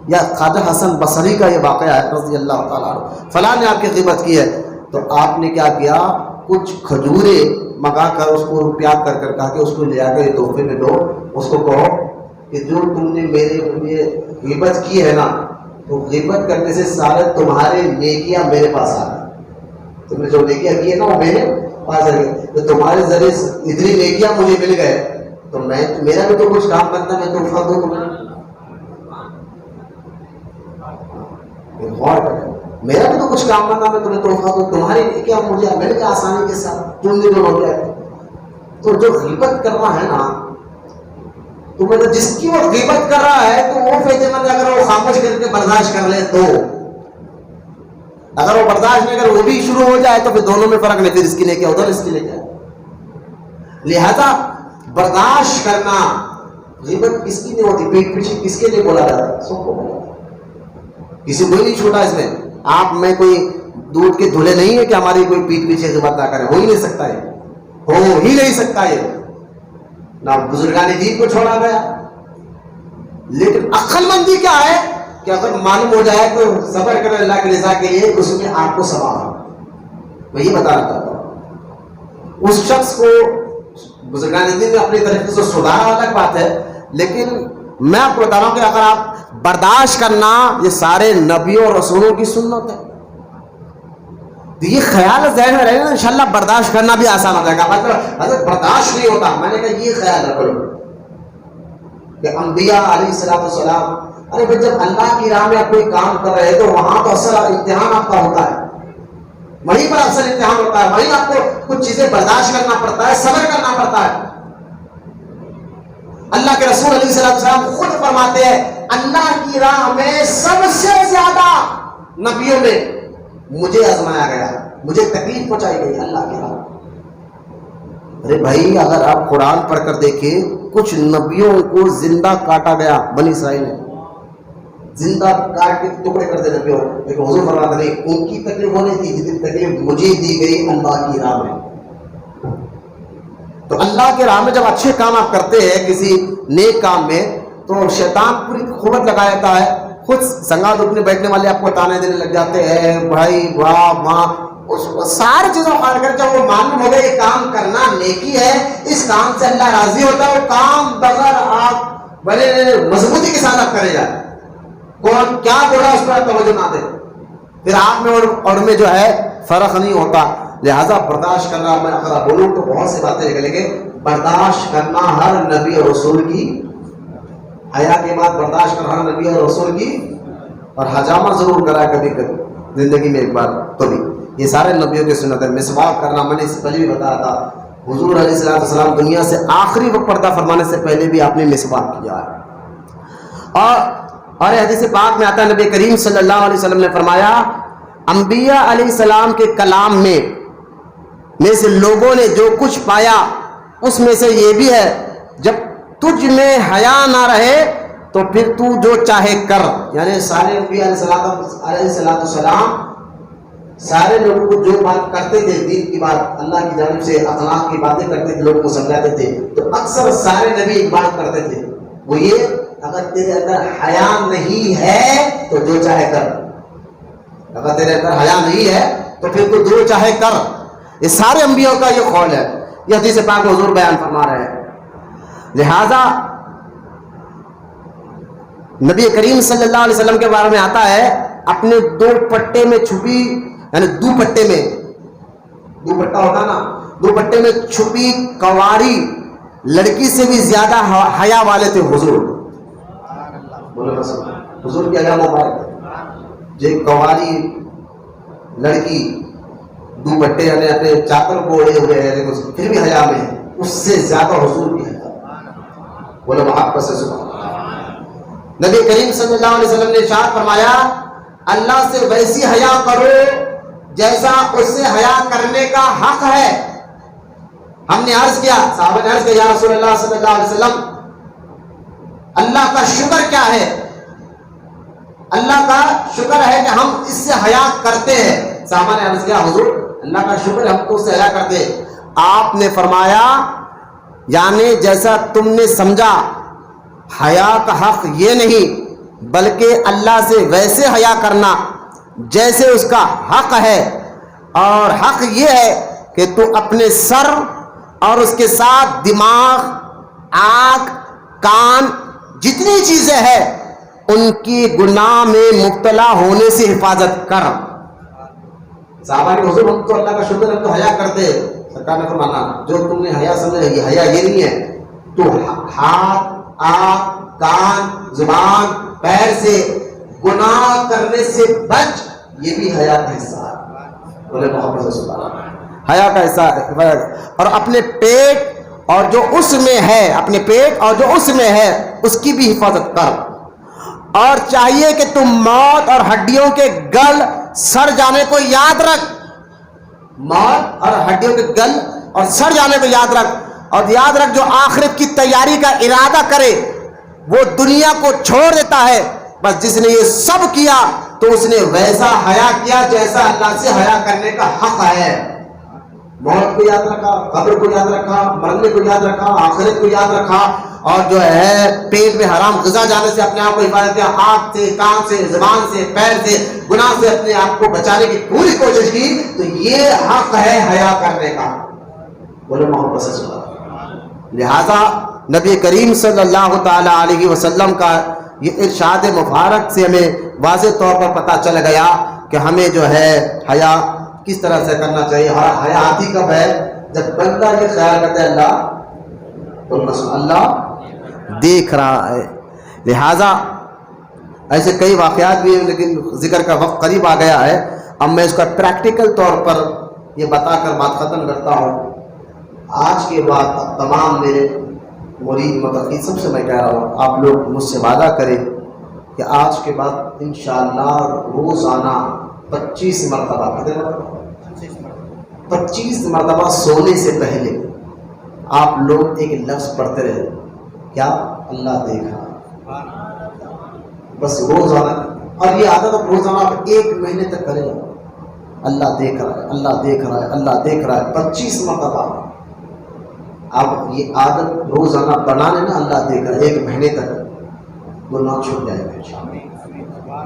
یا خواجہ حسن بصری کا یہ واقعہ ہے رضی اللہ تعالیٰ عنہ، فلاں نے آپ کی غیبت کی ہے، تو آپ نے کیا کیا؟ کچھ کھجورے منگا کر اس کو پیار کر کر کہا کہ اس کو لے آ کر تحفے میں دو، اس کو کہو کہ جو تم نے میرے لیے غیبت کی ہے نا، تو غیبت کرنے سے سارے تمہارے نیکیاں میرے پاس آ گئی، تم نے جو نیکیاں کی ہے نا وہ میرے پاس آ گئی، تو تمہارے ذریعے اتنی نیکیاں مجھے مل گئے تو میرا بھی تو کچھ کام کرنا، میں تحفہ دوں تمہیں۔ غور کریں، میرا بھی تو کچھ کام کرنا، میں تمہیں تحفہ دوں، تمہاری نیکیاں مجھے مل گئی آسانی کے ساتھ، تم نے جو ہو گیا۔ تو جو غیبت کرنا ہے نا، تو میں جس کی وہ غیبت کر رہا ہے تو وہ فائدے مند ہے اگر وہ خاموش کر کے برداشت کر لے تو، اگر وہ برداشت نہیں کر وہ بھی شروع ہو جائے تو پھر دونوں میں فرق نہیں، پھر اس کی نیکیاں ادھر، اس کی نیکیاں۔ لہذا برداشت کرنا، غیبت کس کی نہیں ہوتی، پیٹ پیچھے کس کے لیے بولا جاتا ہے؟ سب کو بولا جاتا ہے، کسی کو نہیں چھوٹا اس میں۔ آپ میں کوئی دودھ کے دھلے نہیں ہے کہ ہماری کوئی پیٹ پیچھے غیبت نہ کرے، ہو ہی نہیں سکتا ہے، ہو ہی نہیں سکتا ہے، نہ بزرگان دین کو چھوڑا گیا۔ لیکن عقل مندی کیا ہے کہ اگر معلوم ہو جائے تو صبر کرے اللہ کی رضا کے لیے، اس میں آپ کو ثواب ہے۔ میں یہ بتانا چاہتا ہوں، اس شخص کو بزرگان دین نے اپنی طریقے سے سدھارا الگ بات ہے، لیکن میں آپ کو بتا رہا ہوں کہ اگر آپ برداشت کرنا، یہ سارے نبیوں اور رسولوں کی سنت ہے، تو یہ خیال ذہن میں رہے نا، انشاءاللہ برداشت کرنا بھی آسان ہو جائے گا۔ حضرت برداشت نہیں ہوتا، میں نے کہا یہ خیال رکھو کہ انبیاء علیہ السلام، ارے بھائی جب اللہ کی راہ میں آپ کوئی کام کر رہے تو وہاں تو اصل امتحان آپ کا ہوتا ہے، وہیں پر اصل امتحان ہوتا ہے، وہیں آپ کو کچھ چیزیں برداشت کرنا پڑتا ہے، صبر کرنا پڑتا ہے۔ اللہ کے رسول علیہ السلام خود فرماتے ہیں اللہ کی راہ میں سب سے زیادہ نبیوں میں مجھے آزمایا گیا، مجھے تکلیف پہنچائی گئی اللہ کی راہ۔ ارے بھائی اگر آپ قرآن پڑھ کر دیکھیں، کچھ نبیوں کو زندہ کاٹا گیا، بنی اسرائیل نے زندہ کاٹ کے ٹکڑے کر دے نبیوں، لیکن حضور فرماتے نہیں، ان کی تکلیف ہونے تھی جتنی تکلیف مجھے دی گئی اللہ کی راہ میں۔ تو اللہ کے راہ میں جب اچھے کام آپ کرتے ہیں کسی نیک کام میں، تو شیطان پوری قوت لگا دیتا ہے، خود سنگات اٹھنے بیٹھنے والے آپ کو تانے دینے لگ جاتے ہیں، بھائی واہ ماں، ساری چیزوں کو کھا کر جب وہ معلوم ہو گئے یہ کام کرنا نیکی ہے، اس کام سے اللہ راضی ہوتا ہے، وہ کام بغیر آپ بڑے مضبوطی کے ساتھ آپ کرے جائیں، کون کیا بولا اس پر توجہ نہ دے، پھر آپ میں اور میں جو ہے فرق نہیں ہوتا۔ لہذا برداشت کرنا، میں اگر بولوں تو بہت سی باتیں نکلیں گے، برداشت کرنا ہر نبی اور رسول کی، حیا کے بعد برداشت کرنا ہر نبی اور رسول کی، اور حجامہ ضرور کرا کبھی کبھی زندگی میں ایک بار تو بھی، یہ سارے نبیوں کی سنت ہے۔ مسواک کرنا، میں نے اس سے پہلے بھی بتایا تھا، حضور علیہ السلام دنیا سے آخری وقت پردہ فرمانے سے پہلے بھی آپ نے مسواک کیا ہے۔ اور حدیث پاک میں آتا ہے، نبی کریم صلی اللہ علیہ وسلم نے فرمایا انبیاء علیہ السلام کے کلام میں سے لوگوں نے جو کچھ پایا اس میں سے یہ بھی ہے، جب تجھ میں حیا نہ رہے تو پھر تو جو چاہے کر۔ یعنی سارے انبیاء علیہ السلام سارے لوگوں کو جو بات کرتے تھے، دین کی بات، اللہ کی جانب سے اخلاق کی باتیں کرتے تھے، لوگوں کو سمجھاتے تھے، تو اکثر سارے نبی ایک بات کرتے تھے، وہ یہ اگر تیرے اندر حیا نہیں ہے تو جو چاہے کر، اگر تیرے اندر حیا نہیں ہے تو پھر تو جو چاہے کر۔ یہ سارے انبیاء کا یہ قول ہے، یہ حدیث پاک حضور بیان فرما رہے ہیں۔ لہذا نبی کریم صلی اللہ علیہ وسلم کے بارے میں آتا ہے، اپنے دو پٹے میں چھپی، یعنی دوپٹے میں، دوپٹہ ہوتا نا، دوپٹے میں چھپی کواری لڑکی سے بھی زیادہ حیا والے تھے حضور۔ حضور کی حیا مبارک، جو کواری لڑکی دوپٹے یعنی اپنے چادر کو اوڑھے ہوئے ہیں لیکن پھر بھی حیا میں ہے، اس سے زیادہ حضور کی حیا۔ بولے محبت سے سبحان اللہ۔ نبی کریم صلی اللہ علیہ وسلم نے ارشاد فرمایا اللہ سے ویسی حیا کرو جیسا اس سے حیا کرنے کا حق ہے۔ ہم نے عرض کیا، صحابہ نے عرض کیا یا رسول اللہ صلی اللہ علیہ وسلم اللہ کا شکر کیا ہے؟ اللہ کا شکر ہے کہ ہم اس سے حیا کرتے ہیں۔ صحابہ نے عرض کیا حضور اللہ کا شکر ہم تو اس سے حیا کرتے ہیں۔ آپ نے فرمایا یعنی جیسا تم نے سمجھا حیا کا حق یہ نہیں بلکہ اللہ سے ویسے حیا کرنا جیسے اس کا حق ہے، اور حق یہ ہے کہ تو اپنے سر اور اس کے ساتھ دماغ، آنکھ، کان، جتنی چیزیں ہیں ان کی گناہ میں مبتلا ہونے سے حفاظت کر. صحابہ نے حضور ہم تو اللہ کا شکر ہے تو حیا کرتے. سرکار نے فرمایا جو تم نے حیا سمجھ رہی ہے، حیا یہ نہیں ہے. تو ہاتھ، آنکھ، کان، زبان، پیر سے گناہ کرنے سے بچ، یہ بھی حیا کا حصہ ہے. بولے محمد صلی اللہ علیہ وسلم حیا کا حصہ ہے. اور اپنے پیٹ اور جو اس میں ہے، اپنے پیٹ اور جو اس میں ہے اس کی بھی حفاظت کر. اور چاہیے کہ تم موت اور ہڈیوں کے گل سڑ جانے کو یاد رکھ. موت اور ہڈیوں کے گل اور سڑ جانے کو یاد رکھ. اور یاد رکھ جو آخرت کی تیاری کا ارادہ کرے وہ دنیا کو چھوڑ دیتا ہے. بس جس نے یہ سب کیا تو اس نے ویسا حیا کیا جیسا اللہ سے حیا کرنے کا حق ہے. موت کو یاد رکھا، قبر کو یاد رکھا، مرنے کو یاد رکھا، آخرت کو یاد رکھا، اور جو ہے پیٹ میں حرام غذا جانے سے اپنے آپ کو حفاظت کیا. آنکھ سے، کان سے، زبان سے، پیر سے گناہ سے اپنے آپ کو بچانے کی پوری کوشش کی. تو یہ حق ہے حیا کرنے کا. بولے محمد صلی اللہ علیہ وسلم. لہذا نبی کریم صلی اللہ تعالی علیہ وسلم کا یہ ارشاد مبارک سے ہمیں واضح طور پر پتہ چل گیا کہ ہمیں جو ہے حیا کس طرح سے کرنا چاہیے. حیا آتی کب ہے؟ جب بندہ یہ خیال کرتا ہے اللہ دیکھ رہا ہے. لہذا ایسے کئی واقعات بھی ہیں لیکن ذکر کا وقت قریب آ گیا ہے. اب میں اس کا پریکٹیکل طور پر یہ بتا کر بات ختم کرتا ہوں. آج کے بعد تمام میرے مرید متقی سب سے میں کہہ رہا ہوں آپ لوگ مجھ سے وعدہ کریں کہ آج کے بعد انشاءاللہ روزانہ 25 مرتبہ 25 مرتبہ سونے سے پہلے آپ لوگ ایک لفظ پڑھتے رہے. کیا؟ اللہ دیکھ رہا. بس روزانہ. اور یہ عادت اب روزانہ آپ 1 مہینے تک کریں. اللہ دیکھ رہا ہے، اللہ دیکھ رہا ہے، اللہ دیکھ رہا ہے. 25 مرتبہ آپ یہ عادت روزانہ بنانے نا. اللہ دیکھ رہا ہے 1 مہینے تک گناہ چھوٹ جائے گا.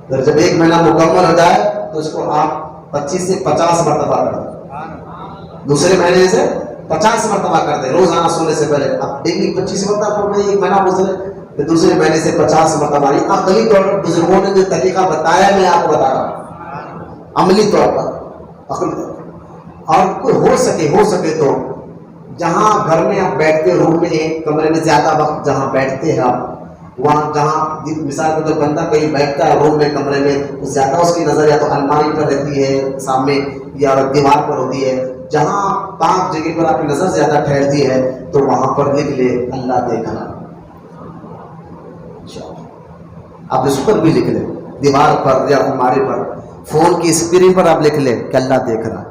پھر جب 1 مہینہ مکمل ہو جائے تو اس کو آپ 25 سے 50 مرتبہ کر دیں. دوسرے مہینے سے 50 مرتبہ کر دیں روزانہ سونے سے پہلے. اب ڈیلی 25 مرتبہ پڑھ رہے 1 مہینہ گزرے پھر دوسرے مہینے سے 50 مرتبہ. یہ عقلی طور پر بزرگوں نے جو طریقہ بتایا میں آپ کو بتا رہا ہوں عملی طور پر عقلی طور پر. اور کوئی ہو سکے تو جہاں گھر میں آپ بیٹھتے روم میں ایک کمرے میں زیادہ وقت جہاں بیٹھتے ہیں آپ وہاں جہاں مثال کے طور بندہ کہیں بیٹھتا ہے روم میں کمرے میں تو زیادہ اس کی نظر یا تو الماری پر رہتی ہے سامنے یا دیوار پر ہوتی ہے. جہاں پاک جگہ پر آپ کی نظر زیادہ ٹھہرتی ہے تو وہاں پر لکھ لے اللہ دیکھنا. آپ اس پر بھی لکھ لیں دیوار پر یا الماری پر. فون کی اسکرین پر آپ لکھ لیں کہ اللہ دیکھ رہا.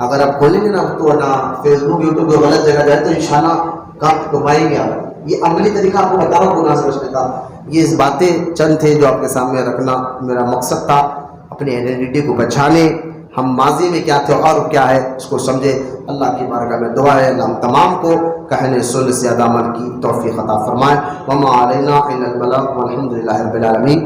اگر آپ کھولیں گے نا تو نہ فیس بک یوٹیوب کو غلط جگہ جائے تو انشاءاللہ کام کمائیں گے آپ. یہ عملی طریقہ آپ کو بتا رہا ہوں گناہ سے بچنے کا. یہ باتیں چند تھے جو آپ کے سامنے رکھنا میرا مقصد تھا. اپنی آئیڈینٹی کو پہچانے، ہم ماضی میں کیا تھے اور کیا ہے اس کو سمجھے. اللہ کی بارگاہ میں دعا ہے اللہ ہم تمام کو کہنے سننے سے زیادہ عمل کی توفیق عطا فرمائے. وما علینا الا البلاغ والحمد للہ رب العالمین.